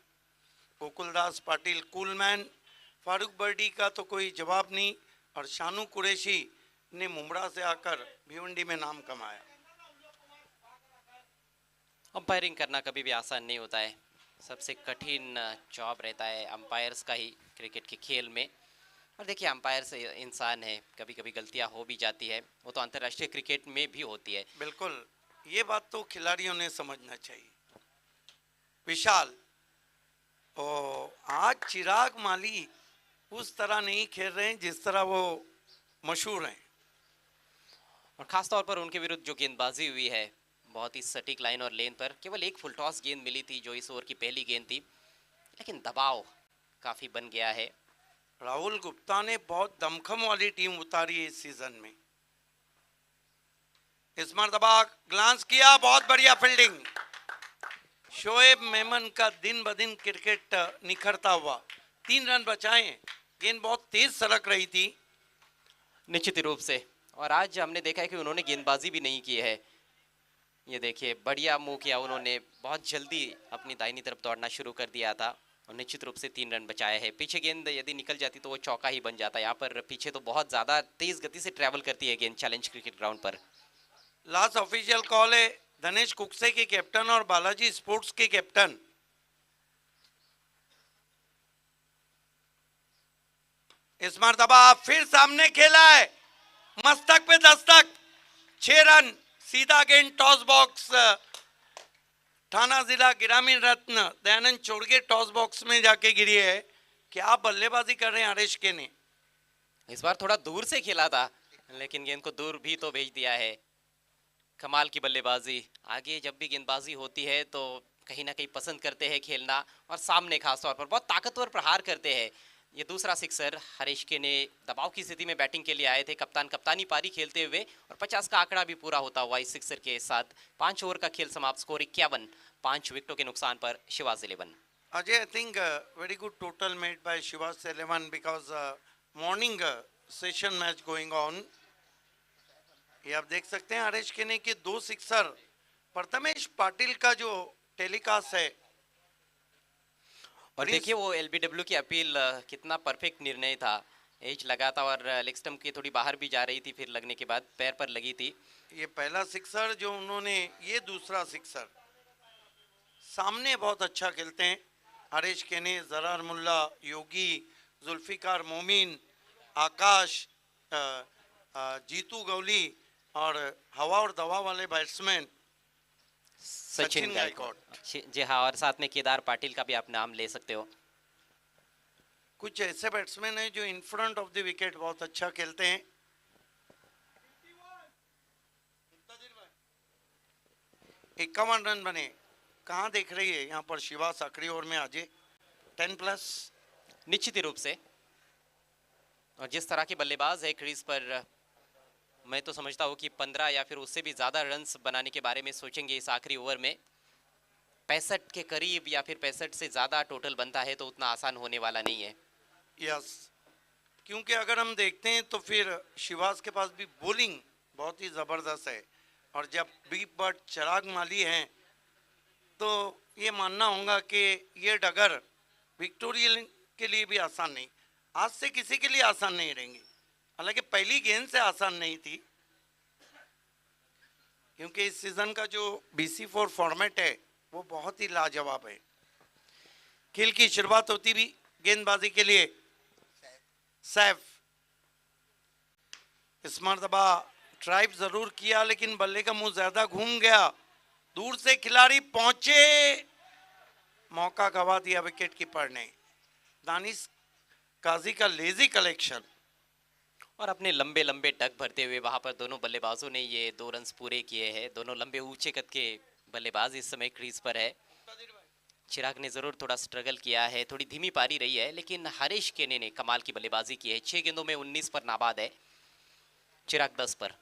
गोकुलदास पाटिल कूलमैन, फारूक बर्डी का तो कोई जवाब नहीं, और शानू कुरैशी ने मुमरा से आकर भिवंडी में नाम कमाया। अंपायरिंग करना कभी भी आसान नहीं होता है, सबसे कठिन जॉब रहता है अंपायर्स का ही क्रिकेट के खेल में। और देखिए अंपायर से इंसान है, कभी कभी गलतियां हो भी जाती है, वो तो अंतर्राष्ट्रीय क्रिकेट में भी होती है। बिल्कुल, ये बात तो खिलाड़ियों ने समझना चाहिए। विशाल, ओ आज चिराग माली उस तरह नहीं खेल रहे हैं जिस तरह वो मशहूर हैं। और खास तौर पर उनके विरुद्ध जो गेंदबाजी हुई है, बहुत ही सटीक लाइन और लेन पर, केवल एक फुल टॉस गेंद मिली थी जो इस ओवर की पहली गेंद थी, लेकिन दबाव काफी बन गया है। राहुल गुप्ता ने बहुत दमखम वाली टीम उतारी है इस सीजन में। इस मरतबा ग्लांस किया, बहुत बढ़िया फील्डिंग। शोएब मेमन का दिन ब दिन क्रिकेट निखरता हुआ। 3 रन बचाए, गेंद बहुत तेज सरक रही थी। निश्चित रूप से, और आज हमने देखा है कि उन्होंने गेंदबाजी भी नहीं की है। ये देखिए बढ़िया मूव किया उन्होंने, बहुत जल्दी अपनी दाहिनी तरफ दौड़ना शुरू कर दिया था और निश्चित रूप से 3 रन बचाए हैं। पीछे गेंद यदि निकल जाती तो वो चौका ही बन जाता। यहाँ पर पीछे तो बहुत ज़्यादा तेज गति से ट्रैवल करती है गेंद चैलेंज क्रिकेट ग्राउंड पर। लास्ट ऑफिशियल कॉल है धनेश कुकसे के कैप्टन और बालाजी स्पोर्ट्स के कैप्टन। इस मरतबा फिर सामने खेला है, मस्तक पे दस्तक, 6 रन, सीधा गेंद टॉस बॉक्स। थाना जिला ग्रामीण रत्न दयानंद चोड़गे टॉस बॉक्स में जाके गिरी है। क्या बल्लेबाजी कर रहे हैं आरेश के ने। इस बार थोड़ा दूर से खेला था, लेकिन गेंद को दूर भी तो भेज दिया है। कमाल की बल्लेबाजी। आगे जब भी गेंदबाजी होती है तो कहीं ना कहीं पसंद करते हैं खेलना, और सामने खासतौर पर बहुत ताकतवर प्रहार करते हैं। ये दूसरा सिक्सर हरीश के ने दबाव की स्थिति में बैटिंग के लिए आए थे, कप्तान कप्तानी पारी खेलते हुए, और 50 का आंकड़ा भी पूरा होता हुआ इस सिक्सर के साथ। 5 ओवर का खेल समाप्त, स्कोर 51, 5 विकेटों के नुकसान पर Shiva's 11। Ajay, I think very good total made by Shivas 11 because morning session match going on. ये आप देख सकते हैं आरेश केने के 2 सिक्सर। प्रथमेश पाटिल का जो टेलीकास्ट है, और देखिए वो एलबीडब्ल्यू की अपील कितना परफेक्ट निर्णय था। एज लगा था और लेग स्टंप की थोड़ी बाहर भी जा रही थी, फिर लगने के बाद पैर पर लगी थी। ये पहला सिक्सर जो उन्होंने, ये दूसरा सिक्सर। सामने बहुत अच्छा खेलते हैं हरीश केने, जरार मुल्ला, योगी, जुल्फिकार मोमिन, आकाश, जीतू गौली और हवा और दवा वाले बैट्समैन सचिन गायकवाड़। जी हाँ, और साथ में केदार पाटिल का भी आप नाम ले सकते हो। कुछ ऐसे बैट्समैन हैं जो in front of the wicket बहुत अच्छा खेलते हैं। 51 रन बने। कहाँ देख रही है यहाँ पर शिवा आखिरी ओवर में आजे 10+। निश्चित रूप से, और जिस तरह के बल्लेबाज है क्रीज पर, मैं तो समझता हूँ कि 15 या फिर उससे भी ज्यादा रन्स बनाने के बारे में सोचेंगे इस आखिरी ओवर में। 65 के करीब या फिर 65 से ज्यादा टोटल बनता है तो उतना आसान होने वाला नहीं है। यस, क्योंकि अगर हम देखते हैं तो फिर शिवास के पास भी बॉलिंग बहुत ही जबरदस्त है, और जब बिग बर्ड चिराग माली हैं तो ये मानना होगा कि ये डगर विक्टोरिया के लिए भी आसान नहीं, आज से किसी के लिए आसान नहीं रहेंगे। हालांकि पहली गेंद से आसान नहीं थी, क्योंकि इस सीजन का जो BC4 फॉर्मेट है वो बहुत ही लाजवाब है। खेल की शुरुआत होती भी गेंदबाजी के लिए सैफ। इस मरतबा ट्राइब जरूर किया, लेकिन बल्ले का मुंह ज्यादा घूम गया। दूर से खिलाड़ी पहुंचे, मौका गवा दिया विकेट कीपर ने। दानिश काजी का लेजी कलेक्शन, और अपने लंबे लंबे डग भरते हुए वहां पर दोनों बल्लेबाजों ने ये 2 रन पूरे किए हैं। दोनों लंबे ऊंचे कद के बल्लेबाज इस समय क्रीज पर है। चिराग ने जरूर थोड़ा स्ट्रगल किया है, थोड़ी धीमी पारी रही है, लेकिन हरीश केने ने कमाल की बल्लेबाजी की है। 6 गेंदों में 19 पर नाबाद है, चिराग 10 पर।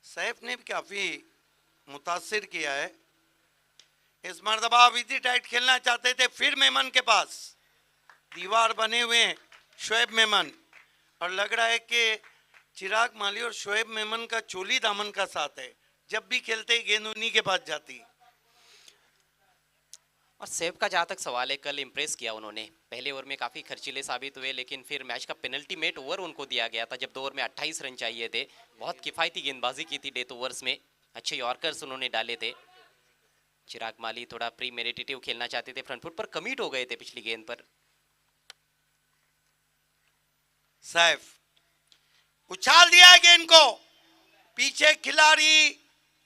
सैफ ने भी काफी मुतासिर किया है। इस मरतबा विधि टाइट खेलना चाहते थे, फिर मेमन के पास दीवार बने हुए हैं शोएब मेमन, और लग रहा है कि चिराग माली और शोएब मेमन का चोली दामन का साथ है। जब भी खेलते गेंद उन्हीं के पास जाती। और सेव का जहाँ तक सवाल है, कल इम्प्रेस किया उन्होंने। पहले ओवर में काफ़ी खर्चीले साबित हुए, लेकिन फिर मैच का पेनल्टी मेट ओवर उनको दिया गया था जब 2 ओवर में 28 रन चाहिए थे। बहुत किफ़ायती गेंदबाजी की थी डेथ ओवर्स में, अच्छे यॉर्कर्स उन्होंने डाले थे। चिराग माली थोड़ा प्री मेडिटेटिव खेलना चाहते थे, फ्रंट फुट पर कमिट हो गए थे पिछली गेंद पर। सैफ उछाल दिया है गेंद को, पीछे खिलाड़ी,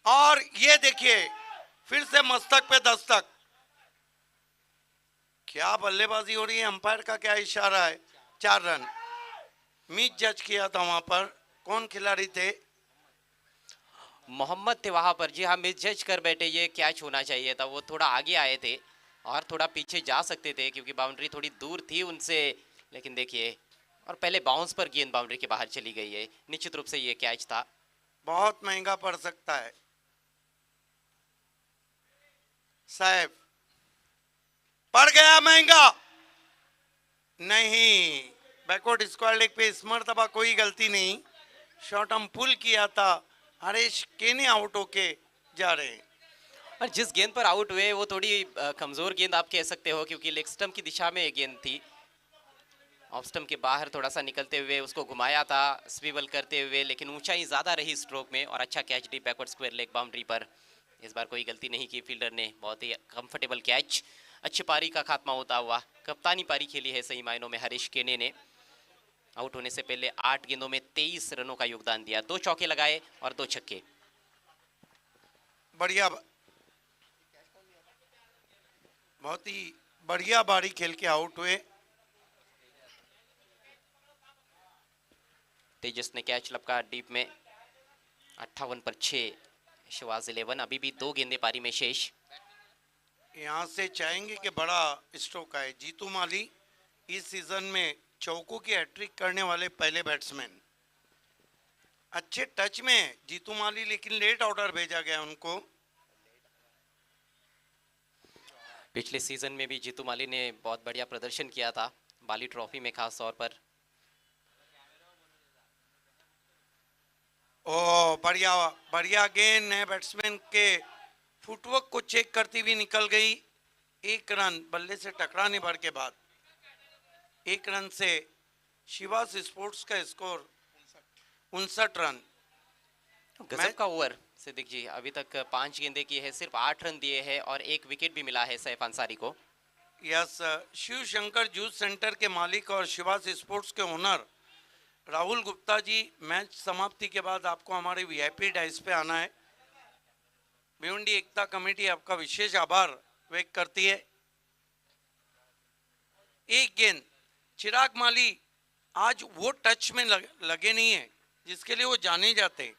और ये देखिए फिर से मस्तक पे दस्तक। क्या बल्लेबाजी हो रही है, अंपायर का क्या इशारा है? 4 रन। मिस जज किया था वहां पर, कौन खिलाड़ी थे? मोहम्मद थे वहां पर, जी हाँ, मिस जज कर बैठे, ये कैच होना चाहिए था। वो थोड़ा आगे आए थे और थोड़ा पीछे जा सकते थे क्योंकि बाउंड्री थोड़ी दूर थी उनसे, लेकिन देखिए, और पहले बाउंस पर गेंद बाउंड्री के बाहर चली गई है। निश्चित रूप से ये कैच था। बहुत महंगा पड़ सकता है। साहब पड़ गया महंगा, नहीं, बैकवर्ड स्क्वायर लेग पे इस मर्तबा कोई गलती नहीं, शॉट हम पुल किया था, हरीश केने आउट होके जा रहे हैं। और जिस गेंद पर आउट हुए वो थोड़ी कमजोर गेंद आप कह सकते हो क्योंकि लेग स्टंप की दिशा में गेंद थी। ऑफ स्टंप के बाहर थोड़ा सा निकलते हुए उसको घुमाया था स्विवल करते हुए, लेकिन ऊंचाई ज्यादा रही स्ट्रोक में और अच्छा catch D backward square leg boundary पर। इस बार कोई गलती नहीं की फील्डर ने, बहुत ही कंफर्टेबल कैच। अच्छी पारी का खात्मा होता हुआ, कप्तानी पारी खेली है सही मायनों में हरीश केने ने। आउट होने से पहले 8 गेंदों में 23 रनों का योगदान दिया, 2 चौके लगाए और 2 छक्के। बढ़िया, बहुत ही बढ़िया बारी खेल के आउट हुए। तेजस ने कैच लपका डीप में, 58 पर 6, शिवाज 11। अभी भी 2 गेंदे पारी में शेष। यहाँ से चाहेंगे कि बड़ा स्ट्रोक आए। जीतू माली इस सीजन में चौकों की हैट्रिक करने वाले पहले बैट्समैन। अच्छे टच में जीतू माली, लेकिन लेट ऑर्डर भेजा गया उनको। पिछले सीजन में भी जीतू माली ने बहुत बढ़िया प्रदर्शन किया था, बाली ट्रॉफी में खास तौर पर। ओ बढ़िया बढ़िया गेंद, नए बैट्समैन के फुटवर्क को चेक करती हुई निकल गई। 1 रन बल्ले से टकराने भर के बाद 1 रन से शिवास स्पोर्ट्स का स्कोर 59 रन। गजब का ओवर सिद्दीक जी, अभी तक 5 गेंदे किए हैं, सिर्फ 8 रन दिए हैं और 1 विकेट भी मिला है सैफ अंसारी को। Yes, Shiv Shankar juice centre के मालिक और शिवास स्पोर्ट्स के ओनर राहुल गुप्ता जी, मैच समाप्ति के बाद आपको हमारे वीआईपी डाइस पे आना है। भिवंडी एकता कमेटी आपका विशेष आभार व्यक्त करती है। एक गेंद, चिराग माली आज वो टच में लगे नहीं है जिसके लिए वो जाने जाते हैं।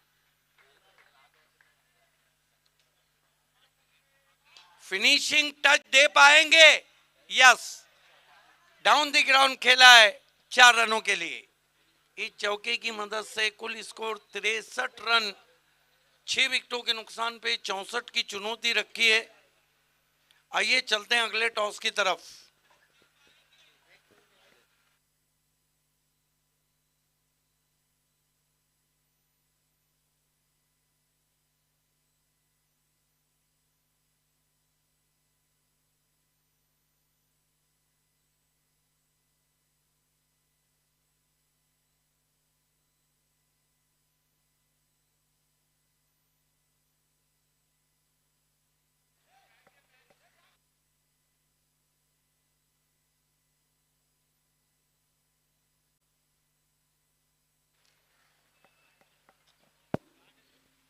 फिनिशिंग टच दे पाएंगे? यस, डाउन द ग्राउंड खेला है 4 रनों के लिए। इस चौके की मदद से कुल स्कोर 63 रन, 6 विकेटों के नुकसान पे 64 की चुनौती रखी है। आइए चलते हैं अगले टॉस की तरफ।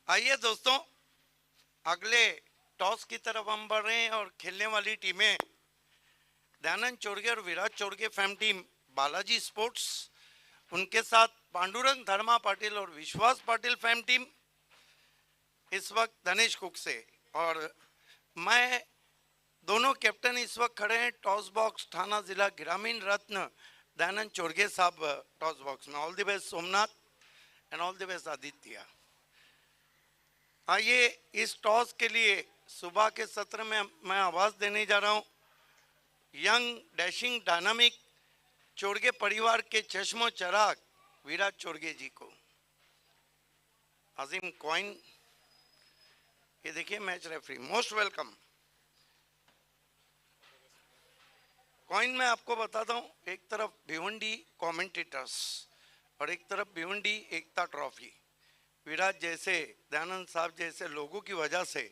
आइए दोस्तों, अगले टॉस की तरफ हम बढ़ रहे हैं और खेलने वाली टीमें दयानंद चोरगे और Virat Chorge fam team Balaji sports, उनके साथ पांडुरंग धर्मा पाटिल और विश्वास पाटिल फैम टीम इस वक्त धनेश कुक से, और मैं दोनों कैप्टन इस वक्त खड़े हैं टॉस बॉक्स थाना जिला ग्रामीण रत्न दयानंद चोरगे साहब टॉस बॉक्स में। All the best Somnath and all the best Aditya. आइए इस टॉस के लिए सुबह के सत्र में मैं आवाज देने जा रहा हूं यंग डैशिंग डायनामिक चोरगे परिवार के चश्मो चराग विराट चोरगे जी को। अजीम कॉइन, ये देखिए match referee, most welcome. Coin में आपको बताता हूं, एक तरफ भिवंडी कमेंटेटर्स और एक तरफ भिवंडी एकता ट्रॉफी। विराट जैसे, दयानंद साहब जैसे लोगों की वजह से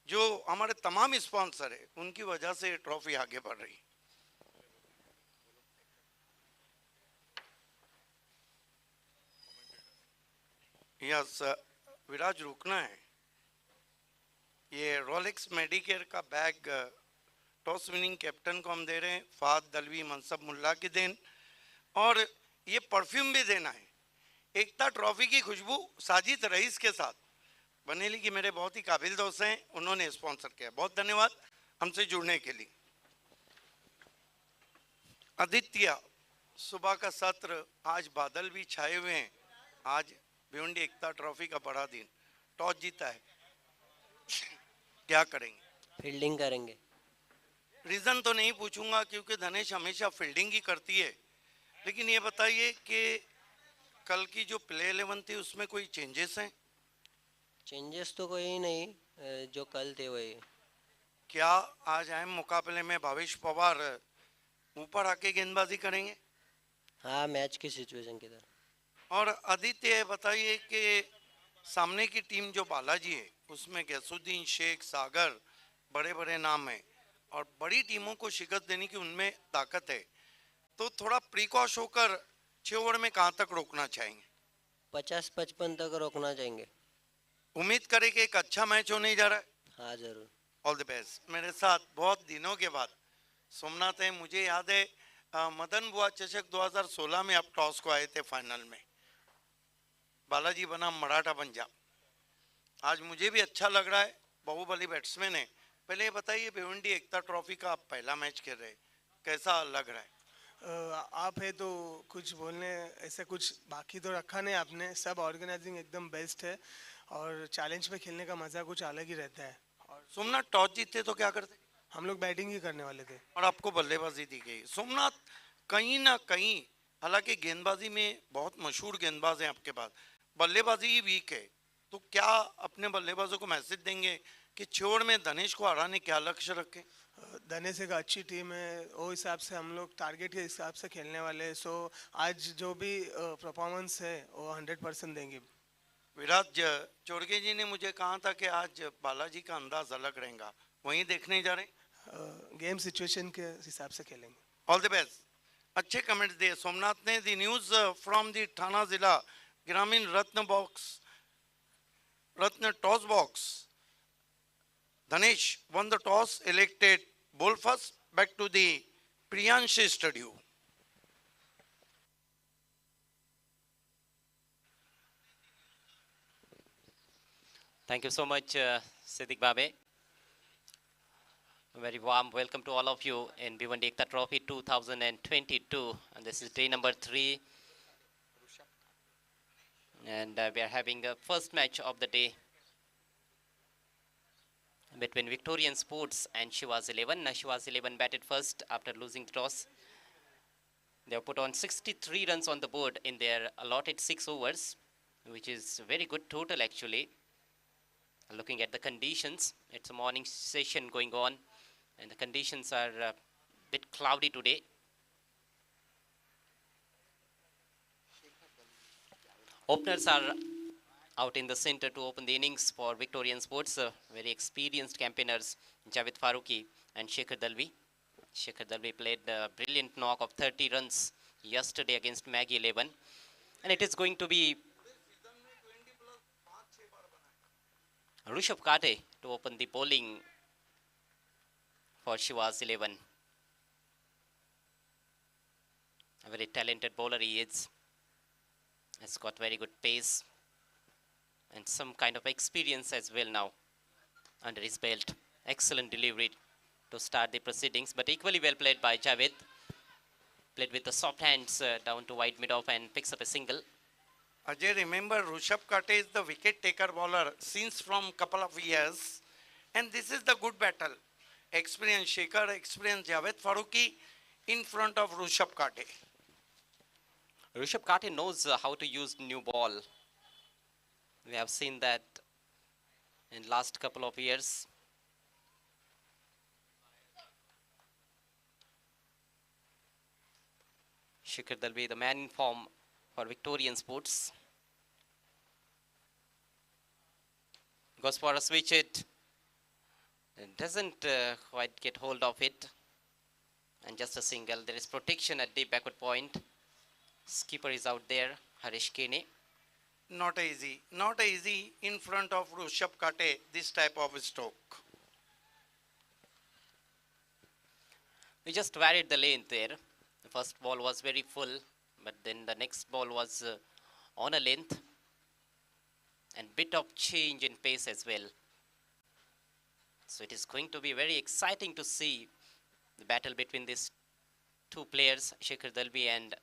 जो हमारे तमाम स्पॉन्सर है उनकी वजह से ट्रॉफी आगे बढ़ रही। यस विराज रुकना है। ये रोलेक्स मेडिकेयर का बैग टॉस विनिंग कैप्टन को हम दे रहे हैं, फाद दलवी मनसब मुल्ला की देन, और ये परफ्यूम भी देना है। एकता ट्रॉफी की खुशबू साजिद रईस के साथ, बनेली की मेरे बहुत ही काबिल दोस्त हैं, उन्होंने स्पॉन्सर किया। बहुत धन्यवाद हमसे जुड़ने के लिए। आदित्य, सुबह का सत्र, आज बादल भी छाए हुए हैं। आज भिवंडी एकता ट्रॉफी का बड़ा दिन, टॉस जीता है, क्या करेंगे? फील्डिंग करेंगे। रीज़न तो नहीं पूछूंगा क्योंकि धनेश हमेशा फील्डिंग ही करती है, लेकिन ये बताइए कि कल की जो प्ले 11 थी उसमें कोई चेंजेस हैं? चेंजेस तो कोई नहीं, जो कल थे वही। क्या आज अहम मुकाबले में भावेश पवार ऊपर आके गेंदबाजी करेंगे? हाँ, मैच की सिचुएशन की तरह। और आदित्य बताइए कि सामने की टीम जो बालाजी है उसमें गैसुद्दीन शेख, सागर, बड़े बड़े नाम हैं, और बड़ी टीमों को शिकस्त देने की उनमें ताकत है, तो थोड़ा प्रीकॉश होकर 6 ओवर में कहाँ तक रोकना चाहेंगे? 50-55 तक रोकना चाहेंगे। उम्मीद करें कि एक अच्छा मैच होने जा रहा है। हाँ जरूर। All the best. मेरे साथ बहुत दिनों के बाद सोमनाथ है। मुझे याद है मदन बुआ चषक 2016 में आप टॉस को आए थे फाइनल में, बालाजी बना मराठा पंजाब। आज मुझे भी अच्छा लग रहा है, बाहुबली बैट्समैन है। पहले ये बताइए, भिवंडी एकता ट्रॉफी का आप पहला मैच खेल रहे, कैसा लग रहा है? आप है तो कुछ बोलने ऐसा कुछ बाकी तो रखा नहीं आपने, सब ऑर्गेनाइजिंग एकदम बेस्ट है और चैलेंज में खेलने का मज़ा कुछ अलग ही रहता है। और सोमनाथ, टॉस जीतते तो क्या करते? हम लोग बैटिंग ही करने वाले थे। और आपको बल्लेबाजी दी गई। सोमनाथ, कहीं ना कहीं हालांकि गेंदबाजी में बहुत मशहूर गेंदबाज हैं आपके पास, बल्लेबाजी ही वीक है, तो क्या अपने बल्लेबाजों को मैसेज देंगे कि छोड़ में धनेश को हराने क्या लक्ष्य रखें? धनेश एक अच्छी टीम है, वो हिसाब से हम लोग टारगेट के हिसाब से खेलने वाले हैं। सो आज जो भी परफॉर्मेंस है वो 100% देंगे। विराज चोरगे जी ने मुझे कहा था कि आज बालाजी का अंदाज अलग रहेगा, वहीं देखने जा रहे हैं? गेम सिचुएशन के हिसाब से खेलेंगे। All the best. अच्छे कमेंट्स दिए सोमनाथ ने। द न्यूज फ्रॉम द थाना जिला ग्रामीण रत्न toss box, Dhanesh won the toss, elected ball first. Back to the Priyansh studio. Thank you so much, Siddiq Babe. A very warm welcome to all of you in Bhiwandi Ekta Trophy 2022. And this is day number 3. And we are having a first match of the day between Victorian Sports and Shivas 11. Shivas 11 batted first after losing the toss. They have put on 63 runs on the board in their allotted 6 overs, which is a very good total actually. Looking at the conditions, it's a morning session going on, and the conditions are a bit cloudy today. Openers are out in the center to open the innings for Victorian Sports, very experienced campaigners Javed Farooqi and Shekhar Dalvi. Shekhar Dalvi played a brilliant knock of 30 runs yesterday against Maggie 11, and it is going to be Rishabh Kate to open the bowling for Shivas 11. A very talented bowler he is. Has got very good pace and some kind of experience as well now under his belt. Excellent delivery to start the proceedings, but equally well played by Javed. Played with the soft hands down to wide mid-off and picks up a single. Ajay, remember Rishabh Kate is the wicket taker bowler since from couple of years, and this is the good battle. Experienced Shekhar, experienced Javed Farooqi in front of Rishabh Kate. Rishabh Kate knows how to use new ball. We have seen that in last couple of years. Shekhar Dalvi, the man in form for Victorian Sports. Goes for a switch hit. It doesn't quite get hold of it. And just a single. There is protection at deep backward point. Skipper is out there. Harish Kene. Not easy. Not easy in front of Rushabh Kate, this type of stroke. We just varied the length there. The first ball was very full, but then the next ball was on a length. And bit of change in pace as well. So it is going to be very exciting to see the battle between these two players, Shikhar Dalvi and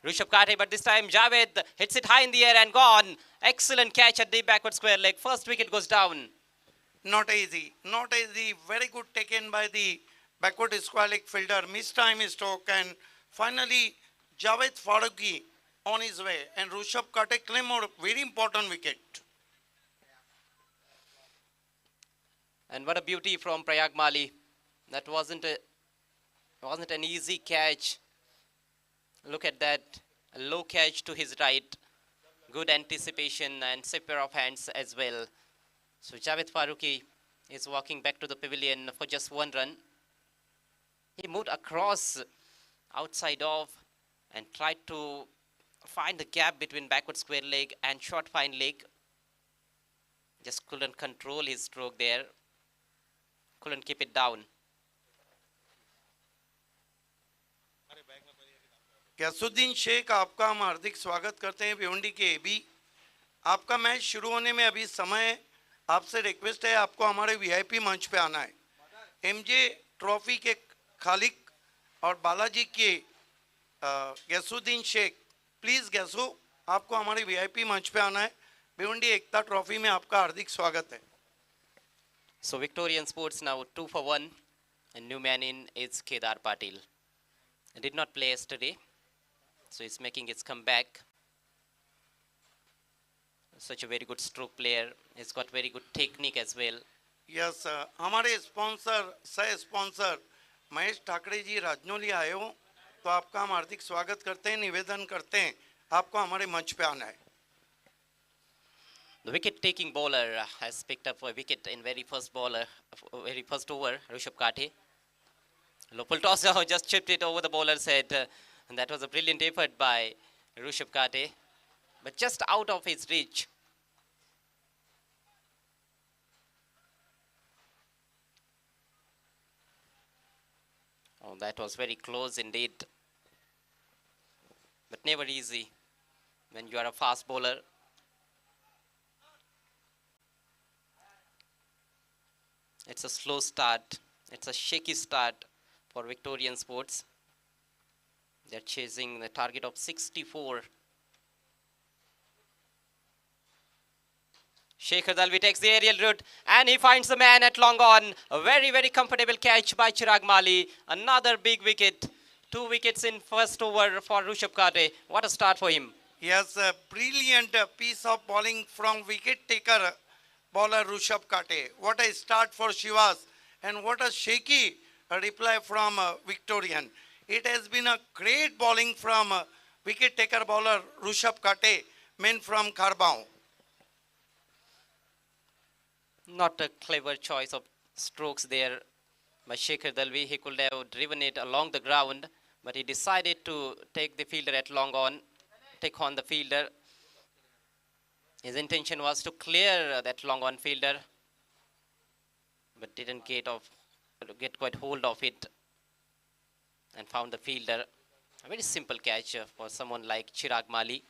Rishabh Kate. But this time Javed hits it high in the air and gone. Excellent catch at the backward square leg. First wicket goes down. Not easy. Not easy. Very good taken by the backward square leg fielder. Mistime stroke, and finally Javed Farooqi on his way, and Rishabh Kate claim a very important wicket. And what a beauty from Prayag Mali. That wasn't an easy catch. Look at that. A low catch to his right. Good anticipation and safe pair of hands as well. So Javed Farooqi is walking back to the pavilion for just one run. He moved across outside off and tried to find the gap between backward square leg and short fine leg. Just couldn't control his stroke there. Couldn't keep it down. Gayasuddin Sheikh, आपका हम हार्दिक स्वागत करते हैं भिवंडी के AB. आपका match शुरू होने में अभी समय, आपसे रिक्वेस्ट है आपको हमारे वीआईपी मंच पे आना है। एमजे ट्रॉफी के खालिक और बालाजी के गयासुद्दीन शेख, प्लीज गयासु, आपको हमारे वीआईपी मंच पे आना है। भिवंडी एकता ट्रॉफी में आपका हार्दिक स्वागत है। So Victorian Sports now 2 for 1, and new man in is Kedar Patil. He did not play yesterday, so he's making his comeback. Such a very good stroke player. He's got very good technique as well. Yes, हमारे sponsor सह sponsor Mahesh Thackeray जी राजनौली आए हो तो आपका हम हार्दिक स्वागत करते हैं, निवेदन करते हैं आपको हमारे मंच पे आना है। The wicket-taking bowler has picked up a wicket in very first over, Rishabh Kate. Low pull toss just chipped it over the bowler's head. And that was a brilliant effort by Rishabh Kate, but just out of his reach. Oh, that was very close indeed, but never easy when you are a fast bowler. It's a slow start. It's a shaky start for Victorian Sports. They're chasing the target of 64. Shikhar Dalvi takes the aerial route and he finds the man at long on. A very, very comfortable catch by Chirag Mali. Another big wicket. 2 wickets in first over for Rishabh Kate. What a start for him. Yes, a brilliant piece of bowling from wicket taker bowler Rishabh Kate. What a start for Shivas, and what a shaky reply from Victorian. It has been a great bowling from wicket taker bowler Rishabh Kate, men from Kharbao. Not a clever choice of strokes there by Shikhar Dalvi. He could have driven it along the ground, but he decided to take the fielder at long on, take on the fielder. His intention was to clear that long on fielder, but didn't get quite hold of it and found the fielder. A very simple catch for someone like Chirag Mali.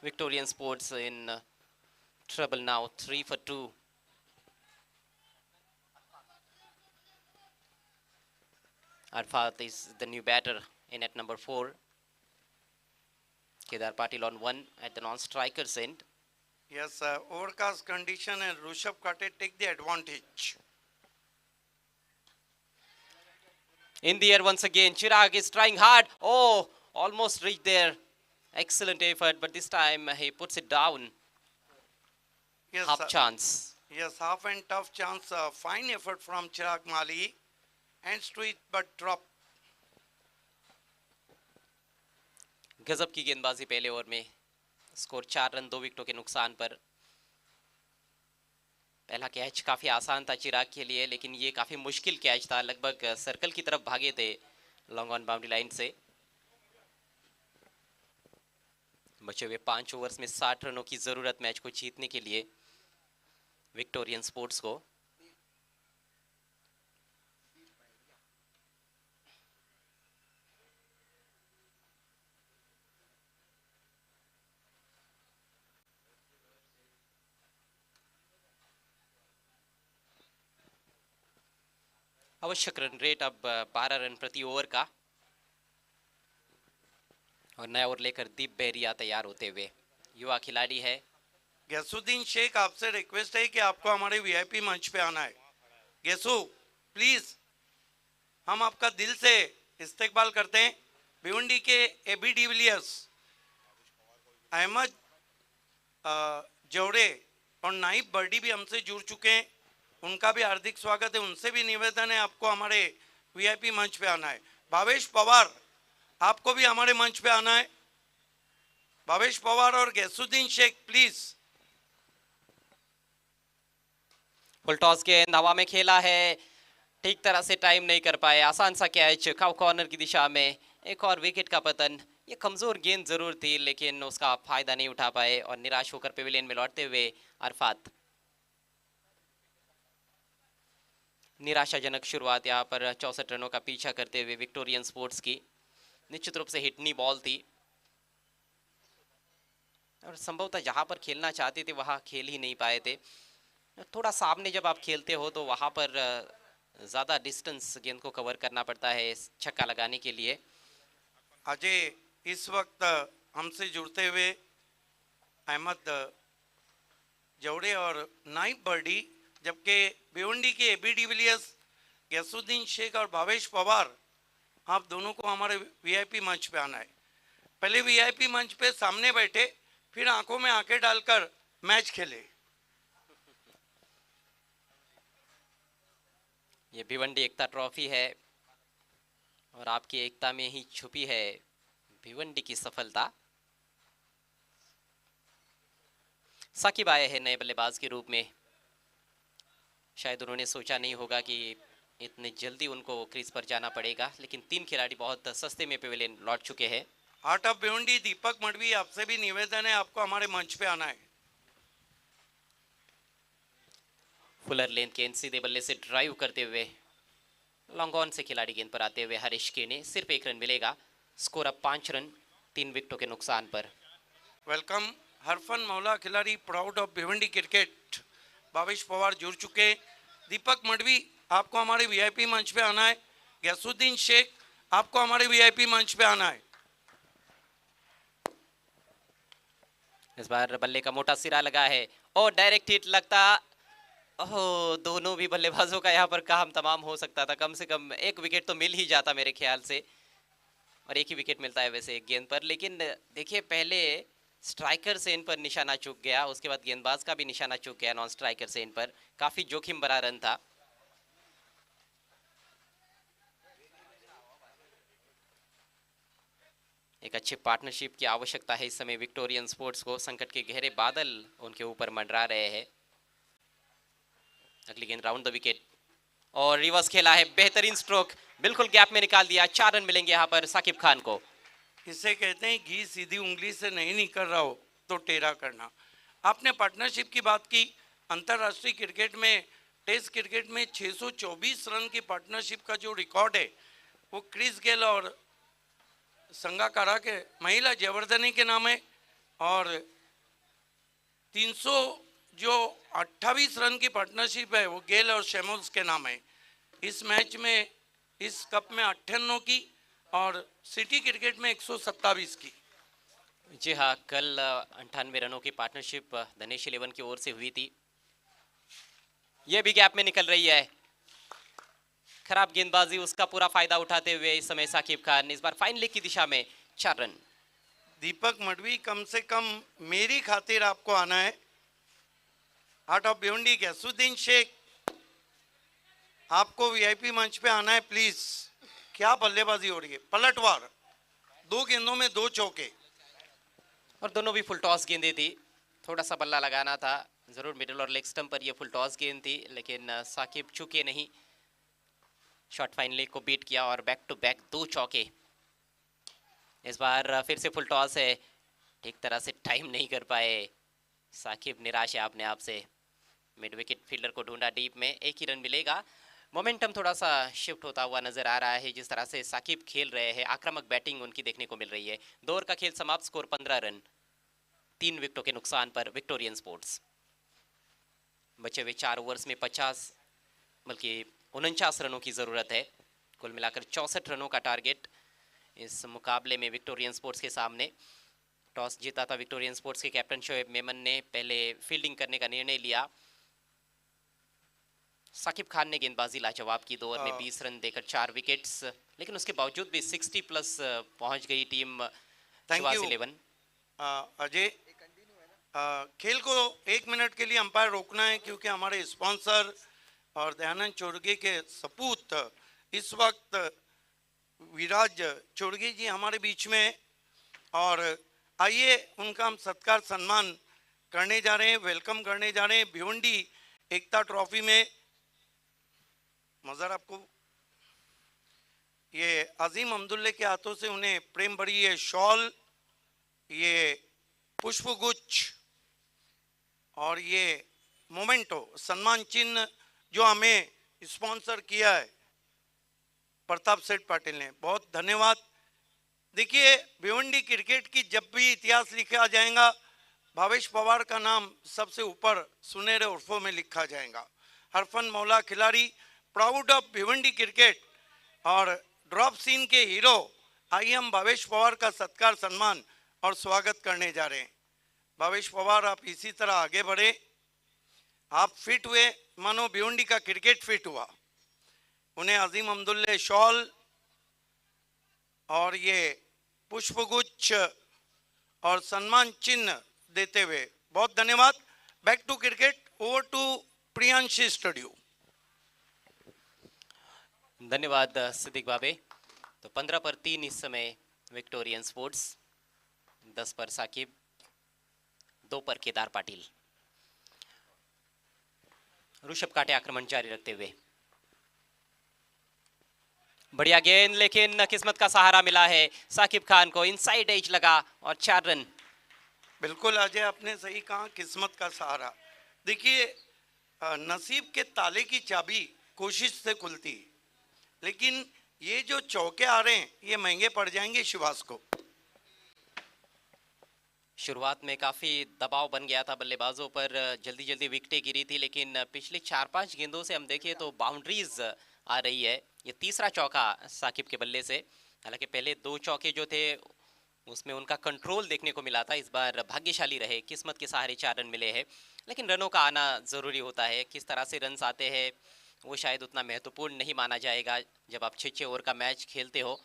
Victorian Sports in trouble now, 3 for 2. Arfat is the new batter in at number 4. Kedar Patil on 1 at the non-striker's end. Yes, overcast condition and Rishabh Kate take the advantage. In the air once again, Chirag is trying hard. Oh, almost reached there. Excellent effort, but this time he puts it down. Yes, Half chance. Yes, half and tough chance. Fine effort from Chirag Mali. Hands to it, but drop. गजब की गेंदबाजी पहले over में. Score 4 run 2 विकेटों के नुकसान पर. पहला catch काफी आसान था चिराग के लिए, लेकिन ये काफी मुश्किल कैच था, लगभग सर्कल की तरफ भागे थे लॉन्ग ऑन बाउंड्री लाइन से। बचे हुए 5 ओवर्स में 60 रनों की जरूरत मैच को जीतने के लिए विक्टोरियन स्पोर्ट्स को। आवश्यक रन रेट अब 12 रन प्रति ओवर का, और नया ओवर लेकर दीप बेरिया तैयार होते हुए। युवा खिलाड़ी है। गैसुद्दीन शेख, आपसे रिक्वेस्ट है कि आपको हमारे वीआईपी मंच पे आना है। गैसू प्लीज, हम आपका दिल से इस्तेकबाल करते हैं। भिवंडी के एबी डिविलियर्स, अहमद जौड़े और नाइब बर्डी भी हमसे जुड़ चुके हैं, उनका भी हार्दिक स्वागत है। उनसे भी निवेदन है आपको हमारे वीआईपी मंच पे आना है। भावेश पवार, आपको भी हमारे मंच पे आना है। भावेश पवार और Gayasuddin Sheikh please. Full toss गेंद हवा में खेला है, ठीक तरह से टाइम नहीं कर पाए। आसान सा कैच काउ कॉर्नर की दिशा में, एक और विकेट का पतन। ये कमजोर गेंद जरूर थी, लेकिन उसका फायदा नहीं उठा पाए और निराश होकर पेविलियन में लौटते हुए अरफात। निराशाजनक शुरुआत यहाँ पर 64 रनों का पीछा करते हुए विक्टोरियन स्पोर्ट्स की। निश्चित रूप से हिटनी बॉल थी और संभवतः जहां पर खेलना चाहते थे वहां खेल ही नहीं पाए थे। थोड़ा सामने जब आप खेलते हो तो वहां पर ज्यादा डिस्टेंस गेंद को कवर करना पड़ता है छक्का लगाने के लिए। अजय, इस वक्त हमसे जुड़ते हुए अहमद जौड़े और नाइब बर्डी, जबकि भिवंडी के एबी डिविलियर्स गैसुद्दीन शेख और भावेश पवार, आप दोनों को हमारे वीआईपी मंच पे आना है। पहले वीआईपी मंच पे सामने बैठे, फिर आंखों में आंखें डालकर मैच खेले। ये भिवंडी एकता ट्रॉफी है और आपकी एकता में ही छुपी है भिवंडी की सफलता। साकिब आए हैं नए बल्लेबाज के रूप में। शायद उन्होंने सोचा नहीं होगा कि इतने जल्दी उनको क्रीज पर जाना पड़ेगा, लेकिन 3 खिलाड़ी बहुत सस्ते में पेविलियन लौट चुके हैं। हार्ट ऑफ भिवंडी दीपक मडवी, आपसे भी निवेदन है, आपको हमारे मंच पे आना है। फुलर लेंथ गेंद सीधे बल्ले से ड्राइव करते हुए लॉन्ग ऑन से खिलाड़ी गेंद पर आते हुए हरीश के ने सिर्फ 1 रन मिलेगा। स्कोर अब 5 रन 3 विकेटों के नुकसान पर। वेलकम हरफन मौला, खिलाड़ी proud of Bhiwandi cricket. Bhavesh Pawar जुड़ चुके। दीपक मडवी, आपको हमारे वीआईपी मंच पे आना है। गैसुद्दीन शेख, आपको हमारे वीआईपी मंच पे आना है। इस बार बल्ले का मोटा सिरा लगा है और डायरेक्ट हिट लगता। ओह, दोनों भी बल्लेबाजों का यहाँ पर काम तमाम हो सकता था। कम से कम 1 विकेट तो मिल ही जाता मेरे ख्याल से, और 1 ही विकेट मिलता है वैसे एक गेंद पर। लेकिन देखिए, पहले स्ट्राइकर से इन पर निशाना चूक गया, उसके बाद गेंदबाज का भी निशाना चूक गया नॉन स्ट्राइकर से इन पर। काफी जोखिम भरा रन था। एक अच्छे पार्टनरशिप की आवश्यकता है इस समय विक्टोरियन स्पोर्ट्स को। संकट के गहरे बादल उनके ऊपर मंडरा रहे हैं। अगली गेंद राउंड द विकेट और रिवर्स खेला है, बेहतरीन स्ट्रोक, बिल्कुल गैप में निकाल दिया। 4 रन मिलेंगे यहाँ पर साकिब खान को। इसे कहते हैं घी सीधी उंगली से नहीं निकल रहा हो तो टेढ़ा करना। आपने पार्टनरशिप की बात की। अंतर्राष्ट्रीय क्रिकेट में, टेस्ट क्रिकेट में 624 रन की पार्टनरशिप का जो रिकॉर्ड है वो क्रिस गेल और संगाकारा के महिला जयवर्धने के नाम है, और 328 रन की पार्टनरशिप है वो गेल और शेमोल्स के नाम है। इस मैच में, इस कप में 58 की और सिटी क्रिकेट में 127 की। जी हाँ, कल 98 रनों की पार्टनरशिप धनेश 11 की ओर से हुई थी। यह भी गैप में निकल रही है। खराब गेंदबाजी, उसका पूरा फायदा उठाते हुए इस समय साकिब खान इस बार फाइन लेग की दिशा में 4 रन। दीपक मडवी, कम से कम मेरी खातिर आपको आना है। हार्ट ऑफ भिवंडी गैसुद्दीन शेख, आपको वीआईपी मंच पे आना है प्लीज। क्या बल्लेबाजी हो रही है, पलटवार, 2 गेंदों में 2 चौके। और दोनों भी फुल टॉस गेंदें थी। थोड़ा सा बल्ला लगाना था, जरूर मिडिल और लेग स्टंप पर ये फुल टॉस गेंद थी, लेकिन साकिब चुके नहीं। शॉट फाइनली को बीट किया और बैक टू बैक 2 चौके। इस बार फिर से फुल टॉस है, ठीक तरह से टाइम नहीं कर पाए साकिब, निराश है अपने आप से। मिड विकेट फील्डर को ढूंढा डीप में, 1 ही रन मिलेगा। मोमेंटम थोड़ा सा शिफ्ट होता हुआ नजर आ रहा है, जिस तरह से साकिब खेल रहे हैं, आक्रामक बैटिंग उनकी देखने को मिल रही है। 2 ओवर का खेल समाप्त, स्कोर 15 रन, 3 विकेटों के नुकसान पर विक्टोरियन स्पोर्ट्स। बचे हुए 4 ओवर्स में 50 बल्कि 49 रनों की जरूरत है। कुल मिलाकर 64 रनों का टारगेट इस मुकाबले में विक्टोरियन स्पोर्ट्स के सामने। टॉस जीता था विक्टोरियन स्पोर्ट्स के कैप्टन शोएब मेमन ने, पहले फील्डिंग करने का निर्णय लिया। साकिब खान ने गेंदबाजी लाजवाब की, 2 ओवर में 20 रन देकर 4 विकेट्स, लेकिन उसके बावजूद भी 60 प्लस पहुंच गई टीम थैंक यू 11। अजय, खेल को 1 मिनट के लिए अंपायर रोकना है, क्योंकि हमारे स्पॉन्सर और दयानंद चोरगे के सपूत इस वक्त विराज चोरगे जी हमारे बीच में, और आइए उनका हम सत्कार सम्मान करने जा रहे हैं, वेलकम करने जा रहे हैं। भिवंडी एकता ट्रॉफी में मज़र आपको ये अजीम अब्दुल्ले के हाथों से उन्हें प्रेम भरी ये शॉल, ये पुष्पगुच्छ और ये मोमेंटो सम्मान चिन्ह जो हमें स्पॉन्सर किया है प्रताप सेठ पाटिल ने, बहुत धन्यवाद। देखिए, भिवंडी क्रिकेट की जब भी इतिहास लिखा जाएगा, भावेश पवार का नाम सबसे ऊपर सुनहरे उर्फों में लिखा जाएगा। हरफन मौला खिलाड़ी, प्राउड ऑफ भिवंडी क्रिकेट और ड्रॉप सीन के हीरो। आइए हम भावेश पवार का सत्कार सम्मान और स्वागत करने जा रहे हैं। भावेश पवार, आप इसी तरह आगे बढ़े। आप फिट हुए मानो भिवंडी का क्रिकेट फिट हुआ। उन्हें अजीम अब्दुल्ले शॉल और ये पुष्पगुच्छ और सम्मान चिन्ह देते हुए बहुत धन्यवाद। Back to cricket, over to Priyanshi studio. धन्यवाद सिद्दीक बाबे। तो 15 पर 3 इस समय विक्टोरियन स्पोर्ट्स, 10 पर साकिब, 2 पर केदार पाटिल। ऋषभ काटे आक्रमण जारी रखते हुए, बढ़िया गेंद, लेकिन किस्मत का सहारा मिला है साकिब खान को, इनसाइड एज लगा और 4 रन। बिल्कुल अजय, आपने सही कहा, किस्मत का सहारा। देखिए, नसीब के ताले की चाबी कोशिश से खुलती, लेकिन ये जो चौके आ रहे हैं ये महंगे पड़ जाएंगे शिवास को। शुरुआत में काफी दबाव बन गया था बल्लेबाजों पर, जल्दी जल्दी विकेटें गिरी थी, लेकिन पिछले 4-5 गेंदों से हम देखें तो बाउंड्रीज आ रही है। ये तीसरा चौका साकिब के बल्ले से, हालांकि पहले 2 चौके जो थे उसमें उनका कंट्रोल देखने को मिला था। इस बार भाग्यशाली रहे, किस्मत के सहारे 4 रन मिले हैं, लेकिन रनों का आना ज़रूरी होता है। किस तरह से रन्स आते हैं वो शायद उतना महत्वपूर्ण नहीं माना जाएगा। जब आप 6-6 ओवर का मैच खेलते हो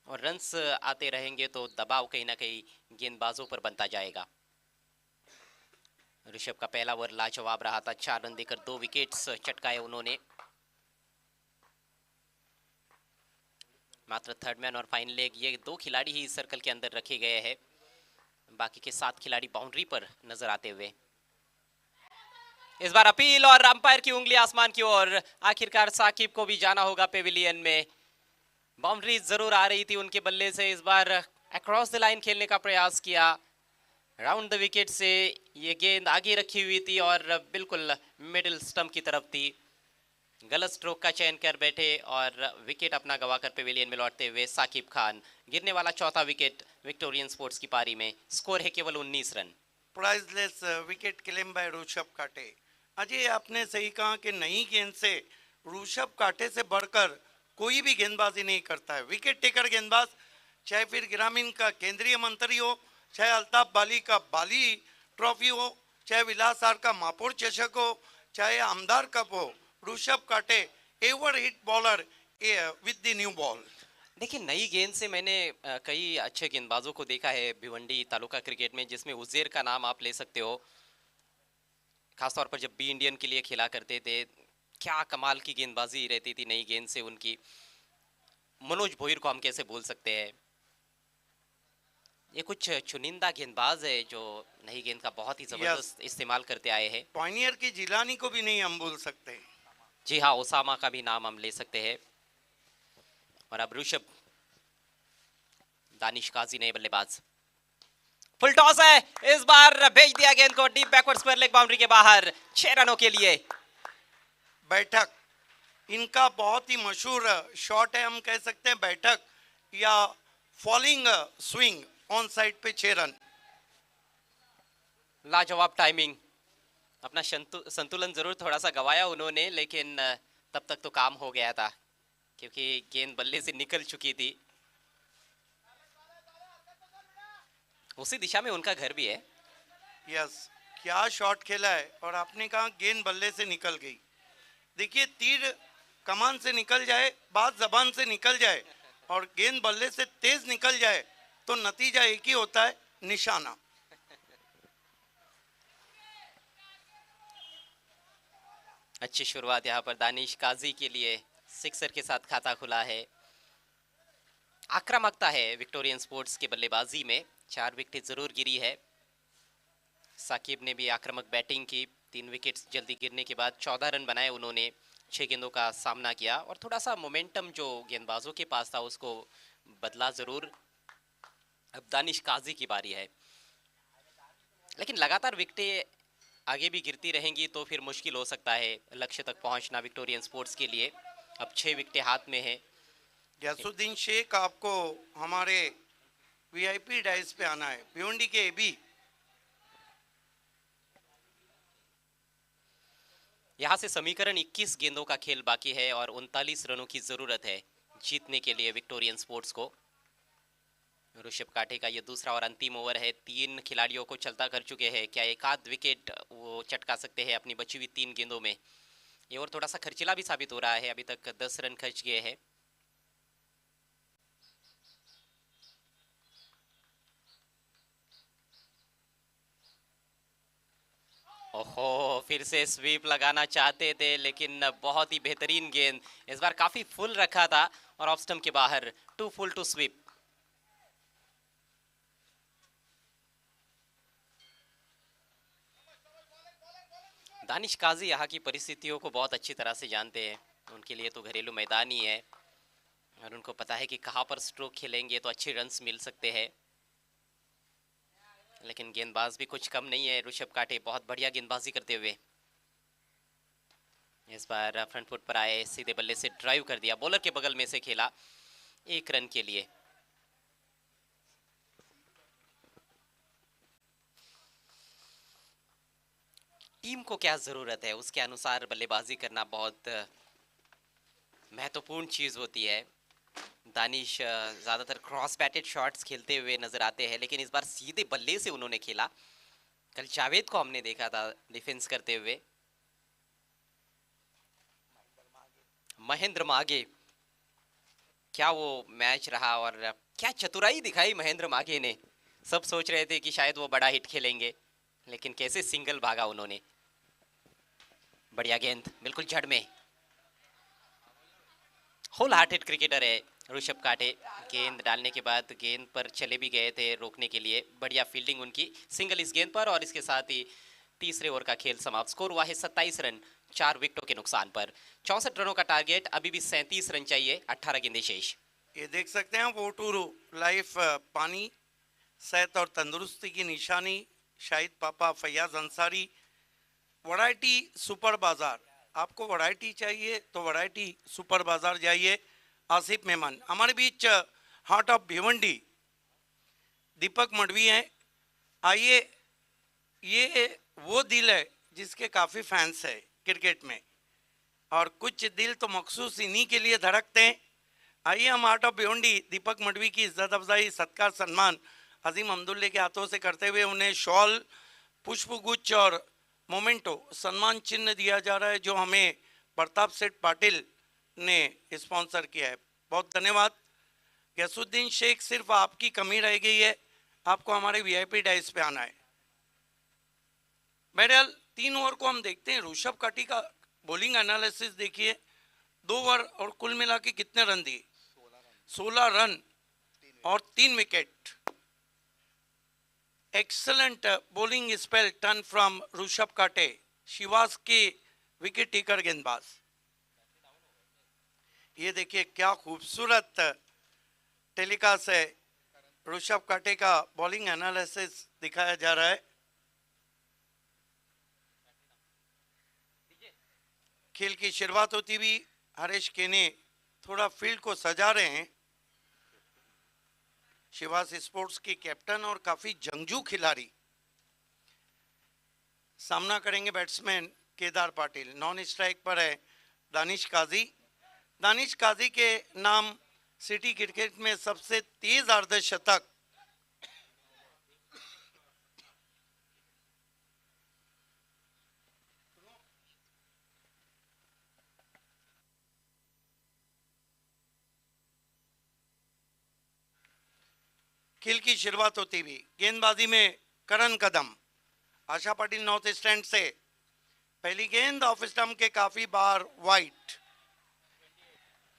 और रन्स आते रहेंगे तो दबाव कहीं ना कहीं गेंदबाजों पर बनता जाएगा। ऋषभ का पहला ओवर लाजवाब रहा था, 4 रन देकर 2 विकेट्स चटकाए उन्होंने। मात्र थर्ड मैन और फाइनल लेग, ये 2 खिलाड़ी ही इस सर्कल के अंदर रखे गए हैं, बाकी के 7 खिलाड़ी बाउंड्री पर नजर आते हुए। इस बार अपील और अंपायर की उंगली आसमान की ओर, आखिरकार साकिब को भी जाना होगा पेविलियन में। बाउंड्री जरूर आ रही थी उनके बल्ले से, इस बार अक्रॉस द लाइन खेलने का प्रयास किया। राउंड द विकेट से ये गेंद आगे रखी हुई थी और बिल्कुल मिडिल स्टंप की तरफ थी। गलत स्ट्रोक का चयन कर बैठे और विकेट अपना गवाकर पेविलियन में लौटते हुए साकिब खान। गिरने वाला चौथा विकेट विक्टोरियन स्पोर्ट्स की पारी में, स्कोर है केवल 19 run. Priceless wicket claim bye Rishabh काटे। अजय, आपने सही कहा कि नई गेंद से ऋषभ काटे से बढ़कर कोई भी गेंदबाजी नहीं करता है। विकेट टेकर गेंदबाज, चाहे फिर ग्रामीण का केंद्रीय मंत्री हो, चाहे अल्ताफ बाली का बाली ट्रॉफी हो, चाहे विलास आर का मापुर चषक हो, चाहे आमदार कप हो, ऋषभ काटे ever hit bowler with the new ball. देखिए, नई गेंद से मैंने कई अच्छे गेंदबाजों को देखा है भिवंडी तालुका क्रिकेट में, जिसमें उजेर का नाम आप ले सकते हो। खासतौर पर जब बी इंडियन के लिए खेला करते थे, क्या कमाल की गेंदबाजी रहती थी नई गेंद से उनकी। मनोज भोईर को हम कैसे भूल सकते हैं। ये कुछ चुनिंदा गेंदबाज है जो नई गेंद का बहुत ही जबरदस्त इस्तेमाल करते आए हैं। पॉइनियर की जिलानी को भी नहीं हम भूल सकते। जी हाँ, ओसामा का भी नाम हम ले सकते हैं। और अब ऋषभ, दानिश काजी नए बल्लेबाज। फुल टॉस है, इस बार भेज दिया गेंद को deep backward square leg boundary के बाहर 6 रनों के लिए। बैठक इनका बहुत ही मशहूर शॉट है, हम कह सकते हैं बैठक या फॉलिंग स्विंग ऑन साइड पे 6 रन। लाजवाब टाइमिंग। अपना संतुलन जरूर थोड़ा सा गवाया उन्होंने, लेकिन तब तक तो काम हो गया था क्योंकि गेंद बल्ले से निकल चुकी थी। उसी दिशा में उनका घर भी है। यस, क्या शॉट खेला है। और आपने कहा गेंद बल्ले से निकल गई। देखिए, तीर कमान से निकल जाए, बात जबान से निकल जाए और गेंद बल्ले से तेज निकल जाए तो नतीजा एक ही होता है, निशाना। अच्छी शुरुआत यहाँ पर दानिश काजी के लिए, सिक्सर के साथ खाता खुला है। आक्रामकता है विक्टोरियन स्पोर्ट्स के बल्लेबाजी में। 4 विकेट जरूर गिरी है। साकिब ने भी आक्रामक बैटिंग की। 3 विकेट जल्दी गिरने के बाद 14 रन बनाए उन्होंने। 6 गेंदों का सामना किया और थोड़ा सा मोमेंटम जो गेंदबाजों के पास था उसको बदला जरूर। अब दानिश काजी की बारी है, लेकिन लगातार विकेटें आगे भी गिरती रहेंगी तो फिर मुश्किल हो सकता है लक्ष्य तक पहुंचना विक्टोरियन स्पोर्ट्स के लिए। अब 6 विकेटें हाथ में है। गयासुद्दीन शेख, आपको हमारे वीआईपी डाइस पे आना है। भिवंडी के एबी, यहां से समीकरण 21 गेंदों का खेल बाकी है और 39 रनों की जरूरत है जीतने के लिए विक्टोरियन स्पोर्ट्स को। ऋषभ काठे का ये दूसरा और अंतिम ओवर है। 3 खिलाड़ियों को चलता कर चुके हैं। क्या एक आध विकेट वो चटका सकते हैं अपनी बची हुई 3 गेंदों में? ये ओवर थोड़ा सा खर्चीला भी साबित हो रहा है। अभी तक 10 रन खर्च गए हैं। ओहो, फिर से स्वीप लगाना चाहते थे लेकिन बहुत ही बेहतरीन गेंद। इस बार काफी फुल रखा था और ऑफ स्टंप के बाहर। 2 फुल 2 स्वीप। दानिश काजी यहाँ की परिस्थितियों को बहुत अच्छी तरह से जानते हैं। उनके लिए तो घरेलू मैदान ही है और उनको पता है कि कहाँ पर स्ट्रोक खेलेंगे तो अच्छे रन्स मिल सकते हैं। लेकिन गेंदबाज भी कुछ कम नहीं है। ऋषभ काठे बहुत बढ़िया गेंदबाजी करते हुए इस बार फ्रंट फुट पर आए, सीधे बल्ले से ड्राइव कर दिया, बॉलर के बगल में से खेला 1 रन के लिए। टीम को क्या जरूरत है उसके अनुसार बल्लेबाजी करना बहुत महत्वपूर्ण चीज होती है। दानिश ज्यादातर क्रॉस बैटेड शॉट्स खेलते हुए नजर आते हैं, लेकिन इस बार सीधे बल्ले से उन्होंने खेला। कल जावेद को हमने देखा था डिफेंस करते हुए। महेंद्र मागे, क्या वो मैच रहा और क्या चतुराई दिखाई महेंद्र मागे ने। सब सोच रहे थे कि शायद वो बड़ा हिट खेलेंगे, लेकिन कैसे सिंगल भागा उन्होंने। बढ़िया गेंद, बिल्कुल जड़ में। होल हार्टेड क्रिकेटर है ऋषभ काठे। गेंद डालने के बाद गेंद पर चले भी गए थे रोकने के लिए। बढ़िया फील्डिंग उनकी, सिंगल इस गेंद पर और इसके साथ ही तीसरे ओवर का खेल समाप्त। स्कोर हुआ है 27 रन 4 विकेटों के नुकसान पर। 64 रनों का टारगेट, अभी भी 37 रन चाहिए, 18 गेंदें शेष। ये देख सकते हैं वोटू लाइफ पानी, सेहत और तंदुरुस्ती की निशानी। शाहिद पापा, फैयाज अंसारी। वैरायटी सुपर बाजार, आपको वैरायटी चाहिए तो वैरायटी सुपर बाजार जाइए। आसिफ मेमन हमारे बीच, हार्ट ऑफ भिवंडी दीपक मडवी हैं। आइए, ये वो दिल है जिसके काफ़ी फैंस है क्रिकेट में और कुछ दिल तो मखसूस इन्हीं के लिए धड़कते हैं। आइए हम हार्ट ऑफ भिवंडी दीपक मडवी की इज्जत अफजाई, सत्कार, सम्मान अजीम अब्दुल्ले के हाथों से करते हुए उन्हें शॉल, पुष्पगुच्छ और मोमेंटो सम्मान चिन्ह दिया जा रहा है जो हमें प्रताप सेठ पाटिल ने स्पॉन्सर किया है। बहुत धन्यवाद। गयासुद्दीन शेख, सिर्फ आपकी कमी रह गई है, आपको हमारे वीआईपी डाइस पे आना है। बहरहाल 3 ओवर को हम देखते हैं। ऋषभ काठी का बॉलिंग एनालिसिस देखिए। 2 ओवर और कुल मिला के कितने रन दिए? 16 रन और 3 wicket. excellent bowling spell turn from Rushabh Kate, Shivas की विकेट टेकर गेंदबाज। ये देखिए क्या खूबसूरत टेलीकास्ट है, ऋषभ काटे का बॉलिंग एनालिसिस दिखाया जा रहा है। खेल की शुरुआत होती हुई हरीश केने थोड़ा फील्ड को सजा रहे हैं। शिवास स्पोर्ट्स की कैप्टन और काफी जंगजू खिलाड़ी सामना करेंगे batsman Kedar Patil. Non strike पर है दानिश काजी। दानिश काजी के नाम सिटी क्रिकेट में सबसे तेज अर्धशतक खेल की शुरुआत होती हुई गेंदबाजी में करण कदम। आशा पाटिल नॉर्थ स्टैंड से पहली गेंद ऑफ स्टंप के काफी बार वाइट।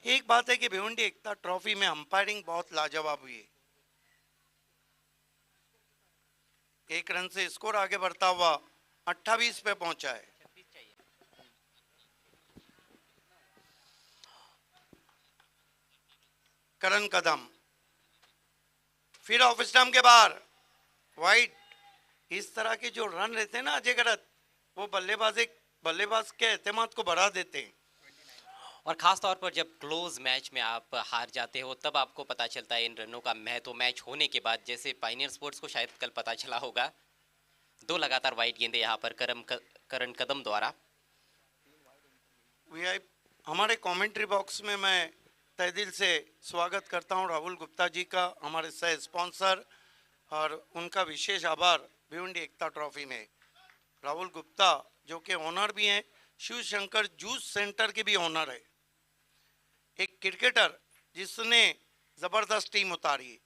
एक बात है कि भिवंडी एकता ट्रॉफी में अंपायरिंग बहुत लाजवाब हुई। एक रन से स्कोर आगे बढ़ता हुआ 28 पे पहुंचा है। करण कदम फिर ऑफ स्टंप के बाहर वाइड। इस तरह के जो रन रहते हैं ना अजय गरत, वो बल्लेबाज के एतमाद को बढ़ा देते हैं। और खास तौर पर जब क्लोज मैच में आप हार जाते हो तब आपको पता चलता है इन रनों का महत्व। मैच होने के बाद जैसे पायनियर स्पोर्ट्स को शायद कल पता चला होगा, 2 लगातार वाइड गेंदे यहाँ पर करण कदम द्वारा। हमारे कमेंट्री बॉक्स में मैं तहे दिल से स्वागत करता हूं राहुल गुप्ता जी का, हमारे सह स्पॉन्सर, और उनका विशेष आभार भिवंडी एकता ट्रॉफी में। राहुल गुप्ता जो कि ओनर भी हैं, शिव शंकर जूस सेंटर के भी ओनर है। एक क्रिकेटर जिसने जबरदस्त टीम उतारी।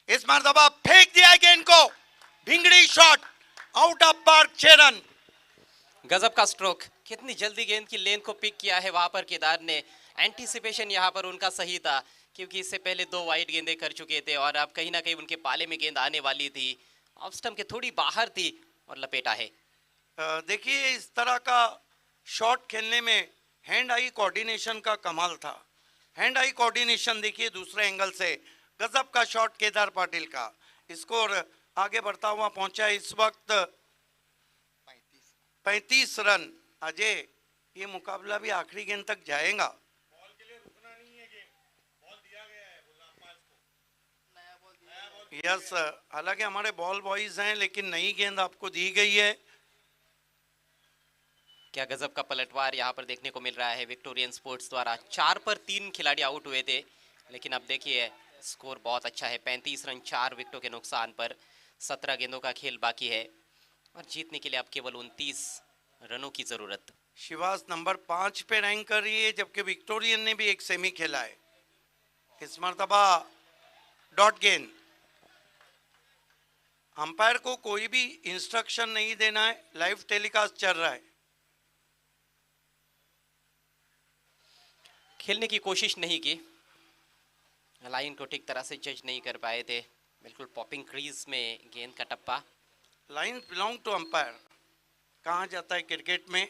इस मरतबा फेंक दिया गेंद को, भिंगड़ी shot, out of park 6 run. गजब का स्ट्रोक, कितनी जल्दी गेंद की लेंथ को पिक किया है वहां पर केदार ने। एंटीसिपेशन यहाँ पर उनका सही था क्योंकि इससे पहले 2 वाइड गेंदे कर चुके थे और अब कहीं ना कहीं उनके पाले में गेंद आने वाली थी। ऑफ स्टंप के थोड़ी बाहर थी और लपेटा है। देखिए इस तरह का शॉट खेलने में हैंड आई कोऑर्डिनेशन का कमाल था। हैंड आई कोऑर्डिनेशन देखिए दूसरे एंगल से, गजब का शॉट केदार पाटिल का। स्कोर आगे बढ़ता हुआ पहुंचा है इस वक्त 35 रन। अजय ये मुकाबला भी आखिरी गेंद तक जाएगा। यस, हालांकि हमारे बॉल बॉयज हैं लेकिन नई गेंद आपको दी गई है। क्या गजब का पलटवार यहाँ पर देखने को मिल रहा है विक्टोरियन स्पोर्ट्स द्वारा। 4 पर 3 खिलाड़ी आउट हुए थे लेकिन अब देखिए स्कोर बहुत अच्छा है, 35 रन 4 विकेटों के नुकसान पर। 17 गेंदों का खेल बाकी है और जीतने के लिए अब केवल 29 रनों की जरूरत। शिवास नंबर 5 पे रैंक कर रही है जबकि विक्टोरियन ने भी एक सेमी खेला है। इस मरतबा डॉट गेंद। अंपायर को कोई भी इंस्ट्रक्शन नहीं देना है, लाइव टेलीकास्ट चल रहा है। खेलने की कोशिश नहीं की, लाइन को ठीक तरह से जज नहीं कर पाए थे। बिल्कुल पॉपिंग क्रीज में गेंद का टप्पा। लाइन बिलोंग टू अंपायर कहा जाता है क्रिकेट में।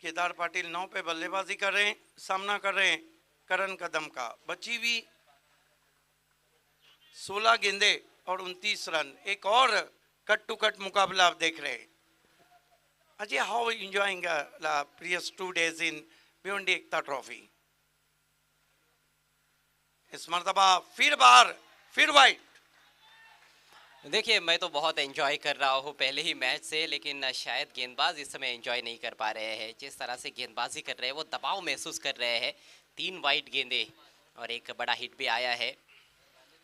केदार पाटिल 9 पे बल्लेबाजी कर रहे हैं, सामना कर रहे हैं करण कदम का। बची हुई 16 गेंदे और 29 रन। एक और कट टू कट मुकाबला आप देख रहे हैं। Ajay, how enjoying previous 2 days in Bhiwandi Ekta trophy. इस मरतबा फिर बाहर, फिर वाइड। देखिए मैं तो बहुत एंजॉय कर रहा हूँ पहले ही मैच से, लेकिन शायद गेंदबाज इस समय एंजॉय नहीं कर पा रहे हैं। जिस तरह से गेंदबाजी कर रहे हैं वो दबाव महसूस कर रहे हैं। 3 वाइड गेंदे और एक बड़ा हिट भी आया है।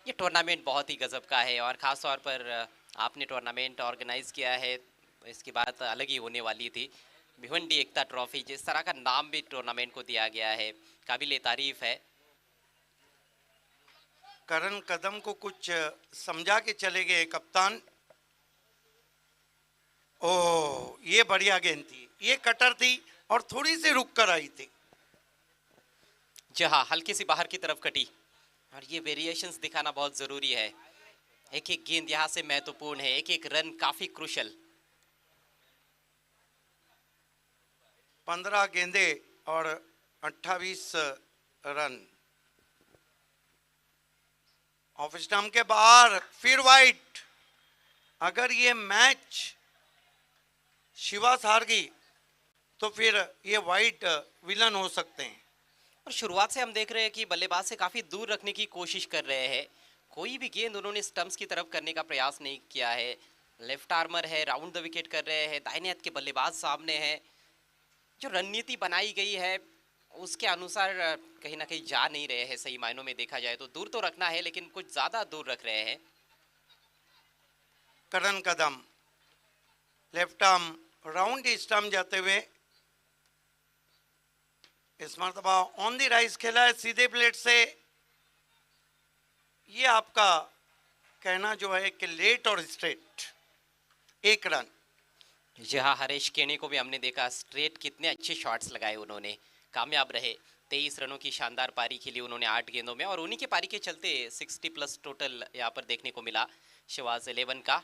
ये टूर्नामेंट बहुत ही गजब का है और ख़ास तौर पर आपने टूर्नामेंट ऑर्गेनाइज किया है, इसकी बात अलग ही होने वाली थी। भिवंडी एकता ट्रॉफी, जिस तरह का नाम भी टूर्नामेंट को दिया गया है, काबिल तारीफ है। करण कदम को कुछ समझा के चले गए कप्तान। ओह, ये बढ़िया गेंद थी, ये कटर थी और थोड़ी सी रुक कर आई थी। जी हाँ, हल्की सी बाहर की तरफ कटी। और ये वेरिएशंस दिखाना बहुत जरूरी है। एक एक गेंद यहाँ से महत्वपूर्ण है, एक एक रन काफी क्रुशल। 15 गेंदे और 28 रन। ऑफ स्टंप के बाहर फिर वाइट। अगर ये मैच शिवास हार गई तो फिर ये वाइट विलन हो सकते हैं। और शुरुआत से हम देख रहे हैं कि बल्लेबाज से काफी दूर रखने की कोशिश कर रहे हैं। कोई भी गेंद उन्होंने स्टंप्स की तरफ करने का प्रयास नहीं किया है। लेफ्ट आर्मर है, राउंड द विकेट कर रहे हैं, दाहिने हाथ के बल्लेबाज सामने हैं। जो रणनीति बनाई गई है उसके अनुसार कहीं ना कहीं जा नहीं रहे हैं। सही मायनों में देखा जाए तो दूर तो रखना है लेकिन कुछ ज्यादा दूर रख रहे हैं। करण Kadam left arm round stump जाते हुए इस मरतबा ऑन द राइज खेला है सीधे प्लेट से। ये आपका कहना जो है कि लेट और स्ट्रेट 1 रन। जहां हरीश केनी को भी हमने देखा, स्ट्रेट कितने अच्छे शॉट्स लगाए उन्होंने, कामयाब रहे। 23 रनों की शानदार पारी खेली उन्होंने 8 गेंदों में और उन्हीं के पारी के चलते 60+ टोटल यहाँ पर देखने को मिला शिवाज 11 का।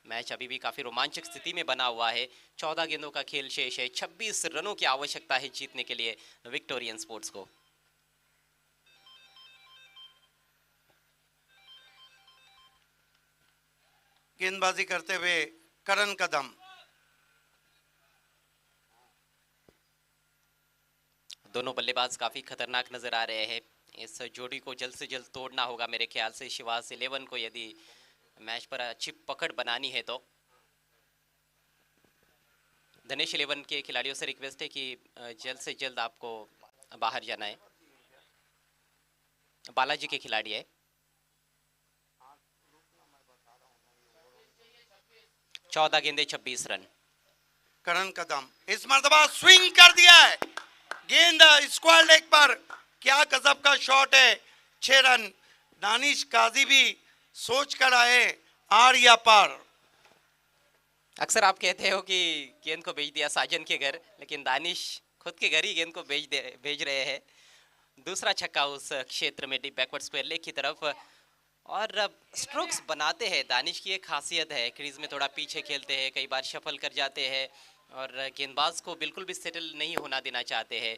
मैच अभी भी काफी रोमांचक स्थिति में बना हुआ है। 14 गेंदों का खेल शेष है। 26 रनों की आवश्यकता है जीतने के लिए विक्टोरियन स्पोर्ट्स को। गेंदबाजी करते हुए करण कदम। दोनों बल्लेबाज काफी खतरनाक नजर आ रहे हैं। इस जोड़ी को जल्द से जल्द तोड़ना होगा मेरे ख्याल से शिवाज 11 को, यदि मैच पर अच्छी पकड़ बनानी है तो। धनेश 11 के खिलाड़ियों से रिक्वेस्ट है कि जल्द से जल्द आपको बाहर जाना है। बालाजी के खिलाड़ी है। 14 गेंदे 26 रन। करण कदम इस मरतबा स्विंग कर दिया है। गेंद स्क्वायर लेग पर, क्या गजब का शॉट है। 6 रन। दानिश काजी भी सोच कर आए आर या पार। अक्सर आप कहते हो कि गेंद को भेज दिया साजन के घर, लेकिन दानिश खुद के घर ही गेंद को भेज रहे हैं। दूसरा छक्का उस क्षेत्र में डीप बैकवर्ड स्क्वायर लेग की तरफ। और स्ट्रोक्स बनाते हैं, दानिश की एक खासियत है, क्रीज में थोड़ा पीछे खेलते हैं, कई बार शफल कर जाते हैं और गेंदबाज को बिल्कुल भी सेटल नहीं होना देना चाहते हैं।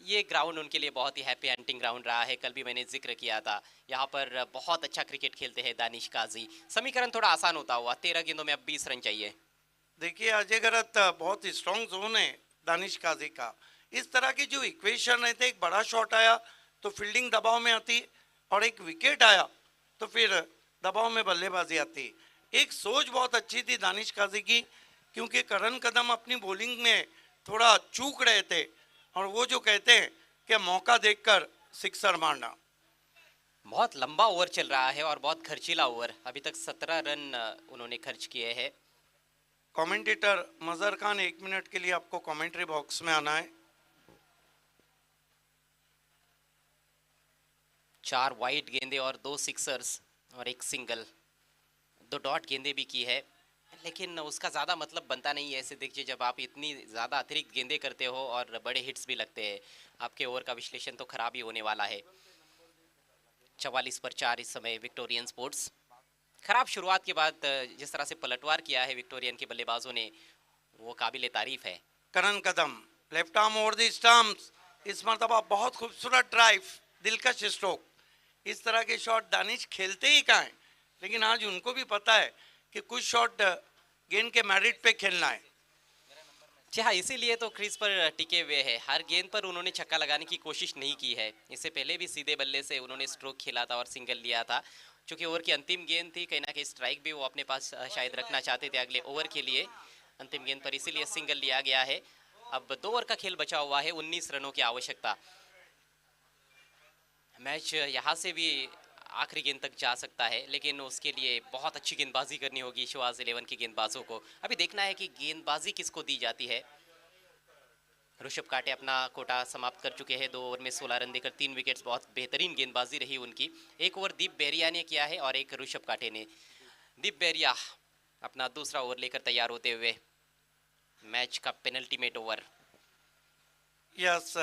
ये ग्राउंड उनके लिए बहुत ही हैप्पी हंटिंग ग्राउंड रहा है। कल भी मैंने जिक्र किया था, यहाँ पर बहुत अच्छा क्रिकेट खेलते हैं दानिश काजी। समीकरण थोड़ा आसान होता हुआ 13 गेंदों में अब 20 रन चाहिए। देखिए अजय गरत बहुत स्ट्रॉन्ग जोन है दानिश काजी का। इस तरह की जो इक्वेशन रहते, एक बड़ा शॉट आया तो फील्डिंग दबाव में आती और एक विकेट आया तो फिर दबाव में बल्लेबाजी आती। एक सोच बहुत अच्छी थी दानिश काजी की, क्योंकि करण कदम अपनी बॉलिंग में थोड़ा चूक रहे थे और वो जो कहते हैं कि मौका देखकर सिक्सर मारना। बहुत लंबा ओवर चल रहा है और बहुत खर्चीला ओवर। अभी तक 17 रन उन्होंने खर्च किए हैं। कमेंटेटर मजहर खान 1 मिनट के लिए आपको कमेंट्री बॉक्स में आना है। 4 वाइड गेंदे और 2 सिक्सर्स और 1 सिंगल। 2 डॉट गेंदे भी की है, लेकिन उसका ज़्यादा मतलब बनता नहीं है। ऐसे देखिए, जब आप इतनी ज़्यादा अतिरिक्त गेंदे करते हो और बड़े हिट्स भी लगते हैं, आपके ओवर का विश्लेषण तो खराब ही होने वाला है। 44 पर 4 इस समय विक्टोरियन स्पोर्ट्स। खराब शुरुआत के बाद जिस तरह से पलटवार किया है विक्टोरियन के बल्लेबाजों ने, वो काबिले तारीफ है। Karan Kadam left arm over the stumps. इस मरतबा बहुत खूबसूरत ड्राइव, दिलकश स्ट्रोक। इस तरह के शॉट दानिश खेलते ही कहाँ हैं, लेकिन आज उनको भी पता है कि कुछ शॉट गेंद के मेरिट पे खेलना है। जी हाँ, इसीलिए तो क्रीज पर टिके हुए हैं। हर गेंद पर उन्होंने छक्का लगाने की कोशिश नहीं की है। इससे पहले भी सीधे बल्ले से उन्होंने स्ट्रोक खेला था और सिंगल लिया था। चूंकि ओवर की अंतिम गेंद थी, कहीं ना कहीं स्ट्राइक भी वो अपने पास शायद रखना चाहते थे अगले ओवर के लिए अंतिम गेंद पर, इसीलिए सिंगल लिया गया है। अब 2 ओवर का खेल बचा हुआ है, 19 रनों की आवश्यकता। मैच यहाँ से भी आखिरी गेंद तक जा सकता है, लेकिन उसके लिए बहुत अच्छी गेंदबाजी करनी होगी शिवाज 11 के गेंदबाजों को। अभी देखना है कि गेंदबाजी किसको दी जाती है। ऋषभ काटे अपना कोटा समाप्त कर चुके हैं। 2 ओवर में 16 रन देकर 3 विकेट्स। बहुत बेहतरीन गेंदबाजी रही उनकी। 1 ओवर दीप बेरिया ने किया है और 1 ऋषभ काटे ने। दीप बेरिया अपना दूसरा ओवर लेकर तैयार होते हुए, मैच का पेनल्टीमेट ओवर। यस,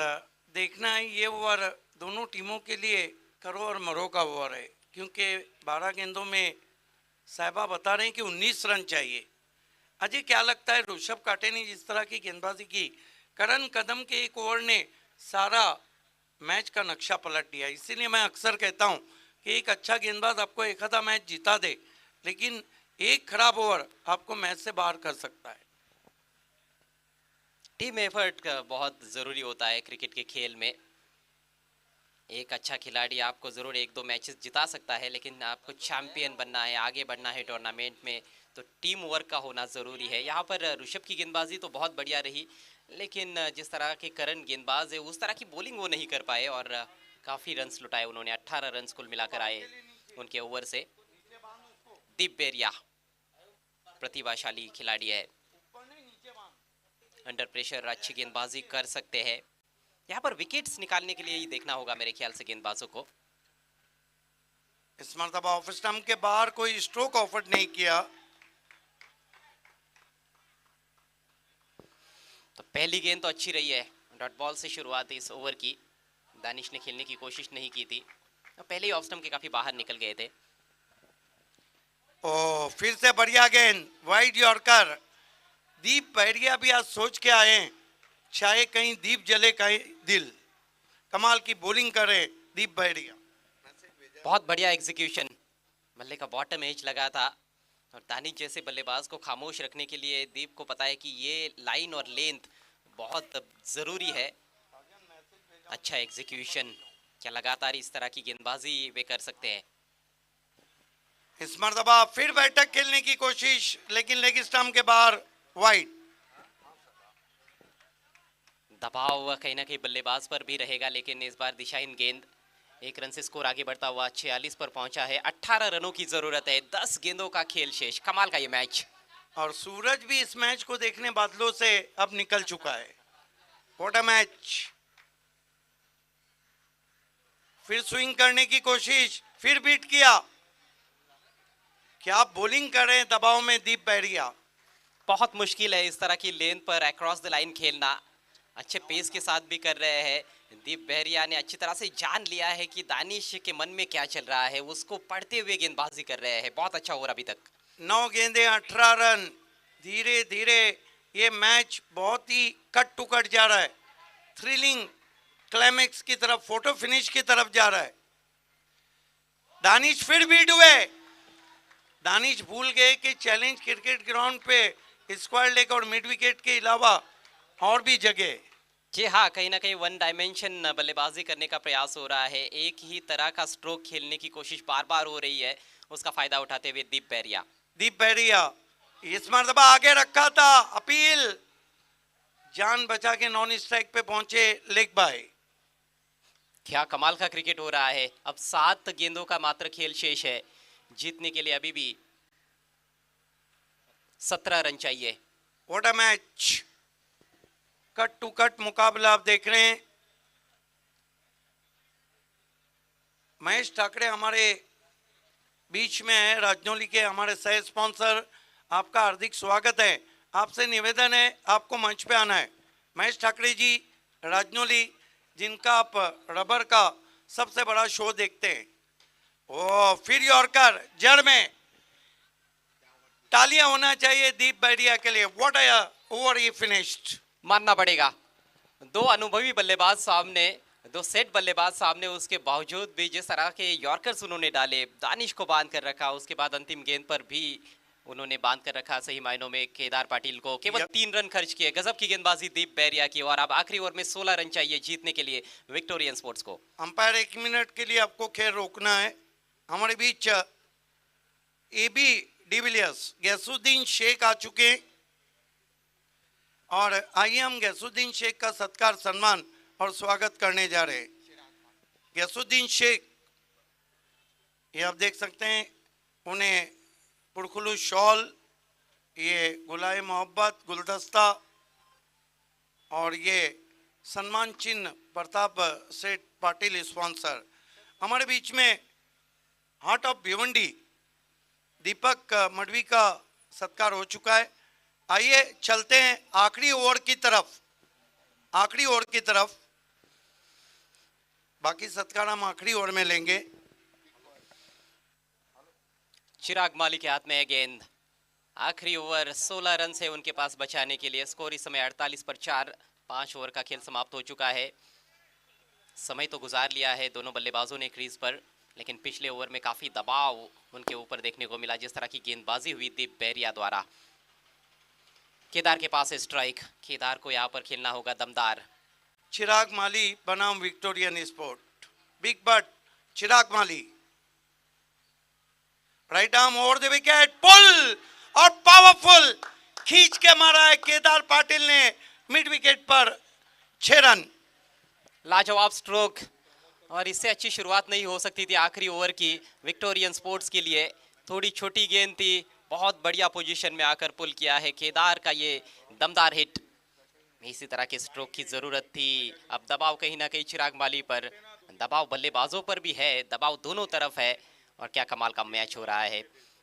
देखना है ये ओवर दोनों टीमों के लिए करो और मरो का ओवर है, क्योंकि 12 गेंदों में साहिबा बता रहे हैं कि 19 रन चाहिए। अजय क्या लगता है, ऋषभ काटे ने जिस तरह की गेंदबाजी की, करण कदम के एक ओवर ने सारा मैच का नक्शा पलट दिया। इसीलिए मैं अक्सर कहता हूं कि एक अच्छा गेंदबाज आपको एक आधा मैच जिता दे, लेकिन एक खराब ओवर आपको मैच से बाहर कर सकता है। टीम एफर्ट का बहुत ज़रूरी होता है क्रिकेट के खेल में। एक अच्छा खिलाड़ी आपको ज़रूर एक दो मैचेस जिता सकता है, लेकिन आपको चैंपियन बनना है, आगे बढ़ना है टूर्नामेंट में, तो टीम वर्क का होना ज़रूरी है। यहाँ पर ऋषभ की गेंदबाजी तो बहुत बढ़िया रही, लेकिन जिस तरह के करण गेंदबाज है उस तरह की बॉलिंग वो नहीं कर पाए और काफ़ी रन्स लुटाए उन्होंने। 18 रन्स कुल मिलाकर आए उनके ओवर से। दीप बेरिया प्रतिभाशाली खिलाड़ी है, अंडर प्रेशर अच्छी गेंदबाजी कर सकते हैं। यहाँ पर विकेट्स निकालने के लिए ही देखना होगा मेरे ख्याल से गेंदबाजों को। इस मरतबा ऑफ स्टंप के बाहर कोई स्ट्रोक ऑफर नहीं किया। तो पहली गेंद तो अच्छी रही है, डॉट बॉल से शुरुआत इस ओवर की। दानिश ने खेलने की कोशिश नहीं की थी, तो पहले ही ऑफ स्टंप के काफी बाहर निकल गए थे। ओ फिर से बढ़िया गेंद, वाइड यॉर्कर। दीप बैरिया भी आज सोच के आए, चाहे कहीं दीप जले कहीं दिल। कमाल की बॉलिंग करे दीप बैरिया। बहुत बढ़िया एग्जीक्यूशन, बल्ले का बॉटम एज लगा था और दानिश जैसे बल्लेबाज को खामोश रखने के लिए दीप को पता है कि ये लाइन और लेंथ बहुत ज़रूरी है। अच्छा एग्जीक्यूशन, क्या लगातार इस तरह की गेंदबाजी वे कर सकते हैं। इस मरतबा फिर बैठक खेलने की कोशिश, लेकिन लेग स्टंप के बाहर वाइड। दबाव कहीं ना कहीं बल्लेबाज पर भी रहेगा, लेकिन इस बार दिशाहीन गेंद। एक रन से स्कोर आगे बढ़ता हुआ 46 पर पहुंचा है। 18 रनों की जरूरत है, 10 गेंदों का खेल शेष। कमाल का ये मैच। और सूरज भी इस मैच को देखने बादलों से अब निकल चुका है। What a match. फिर स्विंग करने की कोशिश, फिर बीट किया। क्या बॉलिंग कर रहे हैं दबाव में दीप बैरिया। बहुत मुश्किल है इस तरह की लेंथ पर अक्रॉस द लाइन खेलना। अच्छे पेस के साथ भी कर रहे हैं। दीप बहरिया ने अच्छी तरह से जान लिया है कि दानिश के मन में क्या चल रहा है, उसको पढ़ते हुए गेंदबाजी कर रहे हैं। बहुत अच्छा ओवर अभी तक। 9 गेंदे 18 रन। धीरे धीरे ये मैच बहुत ही कट टू कट जा रहा है, थ्रिलिंग क्लाइमेक्स की तरफ, फोटो फिनिश की तरफ जा रहा है। दानिश फिर बीट हुए। दानिश भूल गए कि चैलेंज क्रिकेट ग्राउंड पे स्क्वायर लेग और मिड विकेट के अलावा और भी जगह। जी हाँ, कहीं ना कहीं वन डायमेंशन बल्लेबाजी करने का प्रयास हो रहा है। एक ही तरह का स्ट्रोक खेलने की कोशिश बार बार हो रही है, उसका फायदा उठाते हुए दीप बहरिया। दीप बहरिया इस मरतबा आगे रखा था, अपील, जान बचा के नॉन स्ट्राइक पे पहुंचे लेग बाय। क्या कमाल का क्रिकेट हो रहा है। अब 7 गेंदों का मात्र खेल शेष है। जीतने के लिए अभी भी 17 रन चाहिए। What a match. Cut to cut मुकाबला आप देख रहे हैं। महेश ठाकरे हमारे बीच में है, राजनौली के हमारे सह स्पॉन्सर। आपका हार्दिक स्वागत है। आपसे निवेदन है, आपको मंच पे आना है। महेश ठाकरे जी, राजनौली, जिनका आप रबर का सबसे बड़ा शो देखते हैं। ओ फिर यॉर्कर जड़ में। तालियां होना चाहिए दीप बैरिया के लिए। What a over he finished. मानना पड़ेगा, 2 अनुभवी बल्लेबाज सामने, 2 सेट बल्लेबाज सामने, उसके बावजूद भी जिस तरह के यॉर्कर्स उन्होंने डाले, दानिश को बांध कर रखा, उसके बाद अंतिम गेंद पर भी उन्होंने बांध कर रखा सही मायनों में केदार पाटिल को। केवल 3 रन खर्च किए। गजब की गेंदबाजी दीप बहरिया की। और अब आखिरी ओवर में 16 रन चाहिए जीतने के लिए विक्टोरियन स्पोर्ट्स को। अंपायर 1 मिनट के लिए आपको खेल रोकना है। हमारे बीच एबी डिविलियर्स, गैसुद्दीन शेख आ चुके हैं और आइए हम गैसुद्दीन शेख का सत्कार, सम्मान और स्वागत करने जा रहे हैं। गैसुद्दीन शेख, ये आप देख सकते हैं, उन्हें पुरखुलू शॉल, ये गुलाए मोहब्बत गुलदस्ता और ये सम्मान चिन्ह प्रताप सेठ पाटिल स्पॉन्सर। हमारे बीच में हार्ट ऑफ भिवंडी दीपक मडवी का सत्कार हो चुका है। आइए चलते हैं आखिरी ओवर की तरफ। आखिरी ओवर की तरफ बाकी सत्कार हम आखिरी ओवर में लेंगे। चिराग माली के हाथ में है गेंद। आखिरी ओवर 16 रन है उनके पास बचाने के लिए। स्कोर इस समय 48 पर 4। 5 ओवर का खेल समाप्त हो चुका है। समय तो गुजार लिया है दोनों बल्लेबाजों ने क्रीज पर, लेकिन पिछले ओवर में काफी दबाव उनके ऊपर देखने को मिला। जिस तरह की गेंदबाजी हुई दीप बेरिया द्वारा। केदार के पास है स्ट्राइक। केदार को यहाँ पर खेलना होगा दमदार। चिराग माली बनाम Victorian sport. Big but Chirag Mali, right arm over the wicket, pull और पावरफुल खींच के मारा है केदार पाटिल ने मिड विकेट पर 6 रन। लाजवाब स्ट्रोक, और इससे अच्छी शुरुआत नहीं हो सकती थी आखिरी ओवर की विक्टोरियन स्पोर्ट्स के लिए। थोड़ी छोटी गेंद थी, बहुत बढ़िया पोजीशन में आकर पुल किया है केदार का ये दमदार हिट। इसी तरह के स्ट्रोक की जरूरत थी। अब दबाव कहीं ना कहीं चिराग माली पर, दबाव बल्लेबाजों पर भी है, दबाव दोनों तरफ है। और क्या कमाल का मैच हो रहा है।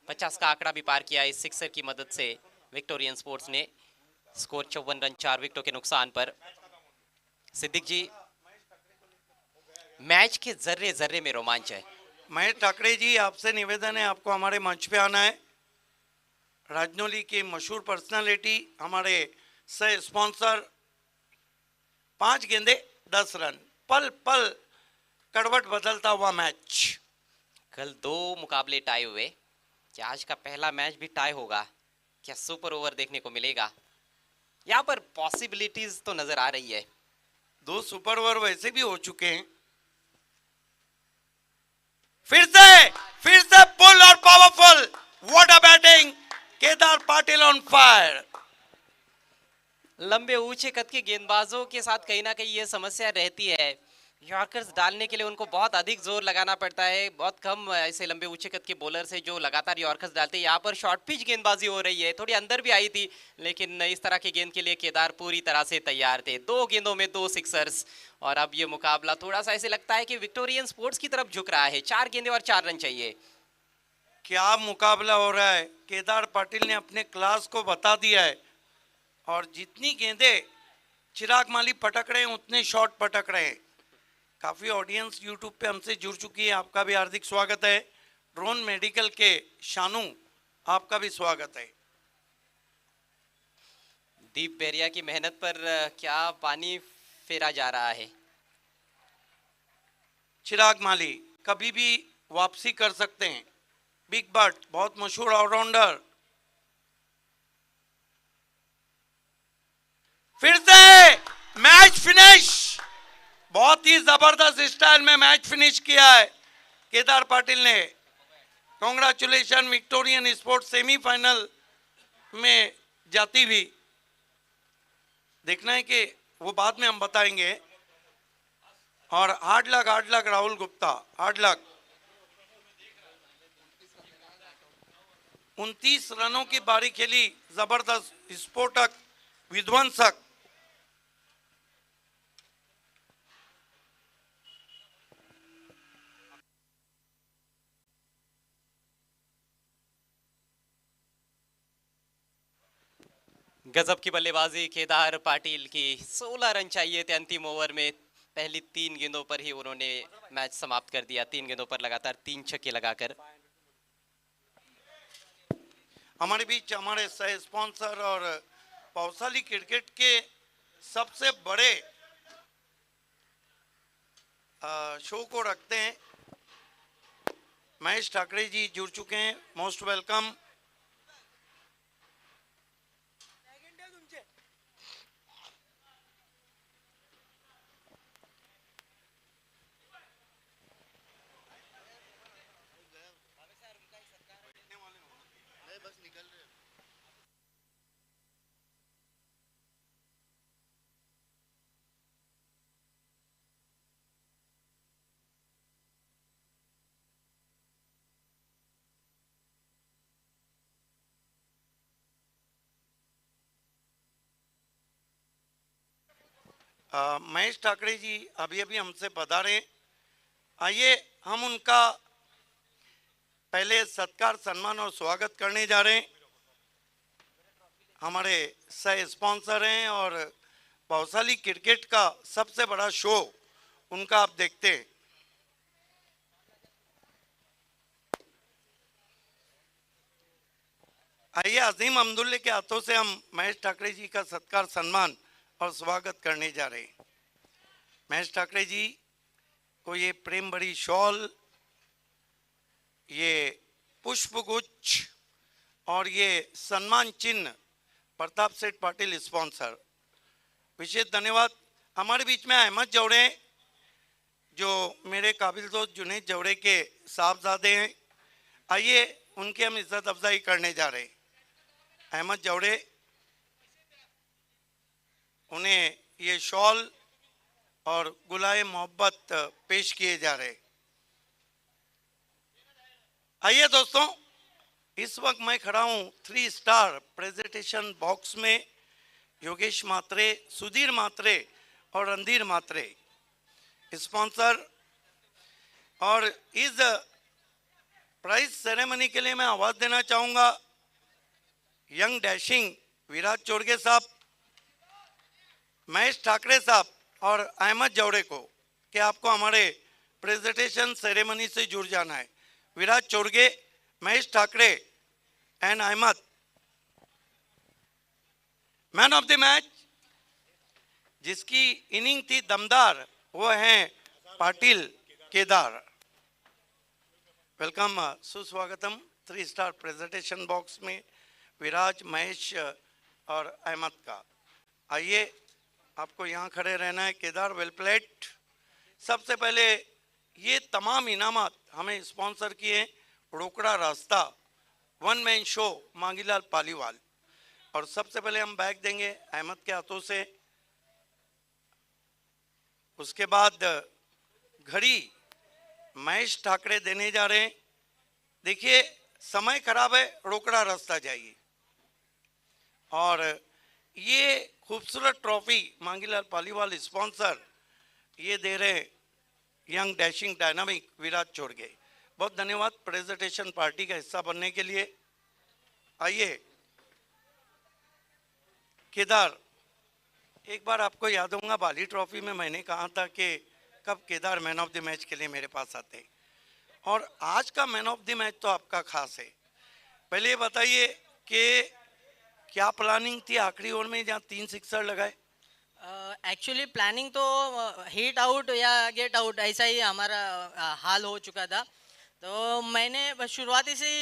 50 का आंकड़ा भी पार किया इस सिक्सर की मदद से विक्टोरियन स्पोर्ट्स ने। स्कोर 54 रन 4 विकेटों के नुकसान पर। सिद्दीक जी, मैच के जर्रे जर्रे में रोमांच है। महेश ठाकरे जी, आपसे निवेदन है, आपको हमारे मंच पे आना है। राजनौली की मशहूर पर्सनालिटी, हमारे सह स्पॉन्सर। 5 गेंदे 10 रन, पल पल करवट बदलता हुआ मैच। कल 2 मुकाबले टाई हुए, क्या आज का पहला मैच भी टाई होगा? क्या सुपर ओवर देखने को मिलेगा? यहाँ पर पॉसिबिलिटीज तो नजर आ रही है। 2 सुपर ओवर वैसे भी हो चुके हैं। फिर से पुल और powerful, what a batting, Kedar Patil on fire. लंबे ऊंचे कद के गेंदबाजों के साथ कहीं ना कहीं ये समस्या रहती है। यॉर्कर्स डालने के लिए उनको बहुत अधिक जोर लगाना पड़ता है। बहुत कम ऐसे लंबे ऊंचे कद के बॉलर से जो लगातार यॉर्कर्स डालते हैं। यहाँ पर शॉर्ट पिच गेंदबाजी हो रही है, थोड़ी अंदर भी आई थी, लेकिन इस तरह की गेंद के लिए केदार पूरी तरह से तैयार थे। 2 गेंदों में 2 सिक्सर्स, और अब ये मुकाबला थोड़ा सा ऐसे लगता है कि विक्टोरियन स्पोर्ट्स की तरफ झुक रहा है। 4 गेंदे और 4 रन चाहिए। क्या मुकाबला हो रहा है। केदार पाटिल ने अपने क्लास को बता दिया है, और जितनी गेंदे चिराग माली पटक रहे हैं उतने शॉट पटक रहे हैं। काफी ऑडियंस यूट्यूब पे हमसे जुड़ चुकी है, आपका भी हार्दिक स्वागत है। ड्रोन मेडिकल के शानू, आपका भी स्वागत है। दीप बेरिया की मेहनत पर क्या पानी फेरा जा रहा है। चिराग माली कभी भी वापसी कर सकते हैं। बिग बट बहुत मशहूर ऑलराउंडर। फिर से मैच फिनिश, बहुत ही जबरदस्त स्टाइल में मैच फिनिश किया है केदार पाटिल ने। कांग्रेचुलेशन, विक्टोरियन स्पोर्ट सेमीफाइनल में जाती भी। देखना है कि वो बाद में हम बताएंगे। और hard luck Rahul Gupta, hard luck. 29 रनों की बारी खेली, जबरदस्त विस्फोटक विध्वंसक। गजब की बल्लेबाजी केदार पाटिल की। 16 रन चाहिए थे अंतिम ओवर में। पहली 3 गेंदों पर ही उन्होंने मैच समाप्त कर दिया। 3 गेंदों पर लगातार 3 छक्के लगाकर। हमारे बीच हमारे सह स्पॉन्सर और पौसाली क्रिकेट के सबसे बड़े शो को रखते हैं, महेश ठाकरे जी जुड़ चुके हैं। Most welcome. महेश ठाकरे जी अभी अभी हमसे पधारे। आइए हम उनका पहले सत्कार, सम्मान और स्वागत करने जा रहे हैं। हमारे सह स्पॉन्सर हैं और पौसाली क्रिकेट का सबसे बड़ा शो उनका आप देखते हैं। आइए अजीम अब्दुल्ले के हाथों से हम महेश ठाकरे जी का सत्कार, सम्मान और स्वागत करने जा रहे हैं। महेश ठाकरे जी को ये प्रेम भरी शॉल, ये पुष्पगुच्छ और ये सम्मान चिन्ह प्रताप सेठ पाटिल स्पॉन्सर, विशेष धन्यवाद। हमारे बीच में अहमद जौड़े जो मेरे काबिल दोस्त जुनेद जौड़े के साहबजादे हैं, आइए उनकी हम इज्जत अफजाई करने जा रहे हैं। अहमद जौड़े, उन्हें ये शॉल और गुलाए मोहब्बत पेश किए जा रहे। आइए दोस्तों, इस वक्त मैं खड़ा हूं 3 स्टार प्रेजेंटेशन बॉक्स में। योगेश मात्रे, सुधीर मात्रे और रणधीर मात्रे स्पॉन्सर, और इस प्राइज सेरेमनी के लिए मैं आवाज देना चाहूंगा यंग डैशिंग विराज चोरगे साहब, महेश ठाकरे साहब और अहमद जौड़े को कि आपको हमारे प्रेजेंटेशन सेरेमनी से जुड़ जाना है। Viraj Chorge, Mahesh Thackeray and Ahmed. Man of the match जिसकी इनिंग थी दमदार, वो हैं पाटिल केदार। वेलकम, सुस्वागतम 3 स्टार प्रेजेंटेशन बॉक्स में विराज, महेश और अहमद का। आइए, आपको यहाँ खड़े रहना है। Kedar, well played. सबसे पहले ये तमाम इनामात हमें स्पॉन्सर किए रोकड़ा रास्ता, one man show Mangilal Paliwal. और सबसे पहले हम बैग देंगे अहमद के हाथों से, उसके बाद घड़ी महेश ठाकरे देने जा रहे हैं। देखिए समय खराब है, रोकड़ा रास्ता जाइए। और ये खूबसूरत ट्रॉफी मांगीलाल पालीवाल स्पॉन्सर ये दे रहे यंग डैशिंग डायनामिक विराज चोरगे। बहुत धन्यवाद प्रेजेंटेशन पार्टी का हिस्सा बनने के लिए। आइए केदार, एक बार आपको याद होगा बाली ट्रॉफी में मैंने कहा था कि कब Kedar man of the match के लिए मेरे पास आते हैं, और आज का मैन ऑफ द मैच तो आपका खास है। पहले ये बताइए कि क्या प्लानिंग थी आखिरी ओवर में जहाँ 3 सिक्सर लगाए? एक्चुअली प्लानिंग तो हिट आउट या गेट आउट ऐसा ही हमारा हाल हो चुका था। तो मैंने शुरुआती से ही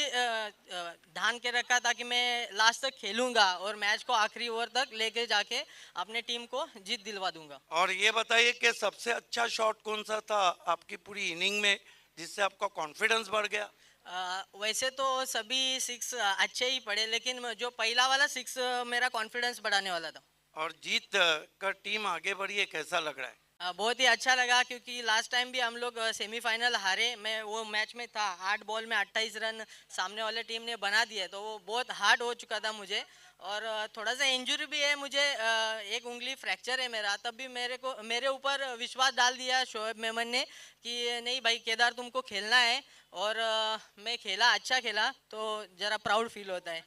ध्यान के रखा था कि मैं लास्ट तक खेलूंगा और मैच को आखिरी ओवर तक लेके जाके अपने टीम को जीत दिलवा दूंगा। और ये बताइए कि सबसे अच्छा शॉट कौन सा था आपकी पूरी इनिंग में जिससे आपका कॉन्फिडेंस बढ़ गया? वैसे तो सभी 6 अच्छे ही पड़े, लेकिन जो पहला वाला 6 मेरा कॉन्फिडेंस बढ़ाने वाला था। और जीत कर टीम आगे बढ़ी है, कैसा लग रहा है? बहुत ही अच्छा लगा, क्योंकि लास्ट टाइम भी हम लोग सेमीफाइनल हारे। मैं वो मैच में था, 8 बॉल में 28 रन सामने वाले टीम ने बना दिए, तो वो बहुत हार्ड हो चुका था मुझे। और थोड़ा सा इंजरी भी है मुझे, एक उंगली फ्रैक्चर है मेरा। तब भी मेरे ऊपर विश्वास डाल दिया शोएब मेमन ने कि नहीं भाई केदार तुमको खेलना है, और मैं खेला, अच्छा खेला, तो ज़रा प्राउड फील होता है।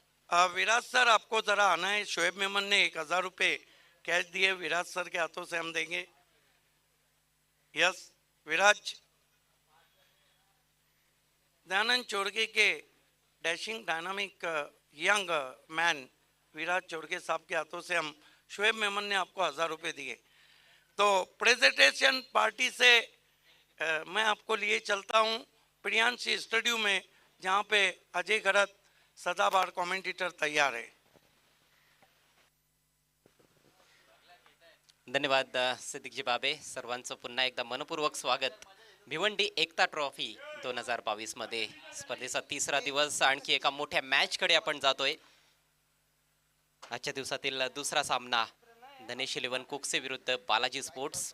विराज सर, आपको जरा आना है। शोएब मेमन ने 1000 रुपये कैश दिए, विराज सर के हाथों से हम देंगे। यस विराज। दयानंद चोरगे के डैशिंग डायनामिक यंग मैन विराज चोरगे साहब के हाथों से हम शोएब मेमन ने आपको 1000 रुपये दिए। तो प्रेजेंटेशन पार्टी से मैं आपको लिए चलता हूँ प्रियांशी स्टूडियो में, जहाँ पे अजय गरत सदाबहार कमेंटेटर तैयार है। धन्यवाद सिद्दीकजी बाबे, सर्वांचं पुन्हा एकदा मनपूर्वक स्वागत भिवंडी एकता ट्रॉफी 2022 मध्ये। स्पर्धेचा 3रा दिवस, आणखी एका मोठ्या मॅच कडे आपण जातोय। आजच्या दिवसातील दुसरा सामना धनेश 11 कुकसे विरुद्ध बालाजी स्पोर्ट्स।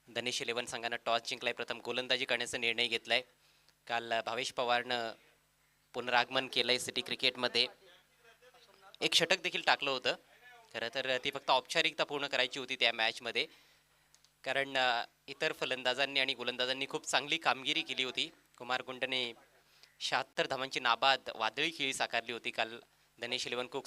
धनेश 11 संघाने टॉस जिंकलाय, प्रथम गोलंदाजी करण्याचा निर्णय घेतलाय। काल भावेश पवारनं पुनरागमन केलंय सिटी क्रिकेटमध्ये, एक षटक देखील टाकलं होतं। खरं तर ती फक्त औपचारिकता पूर्ण करायची होती त्या मॅचमध्ये, कारण इतर फलंदाजांनी आणि गोलंदाजांनी खूप चांगली कामगिरी केली होती। कुमार गुंडने 76 धावांची नाबाद वादळी खेळी साकारली होती काल धनेश 11 कुक्स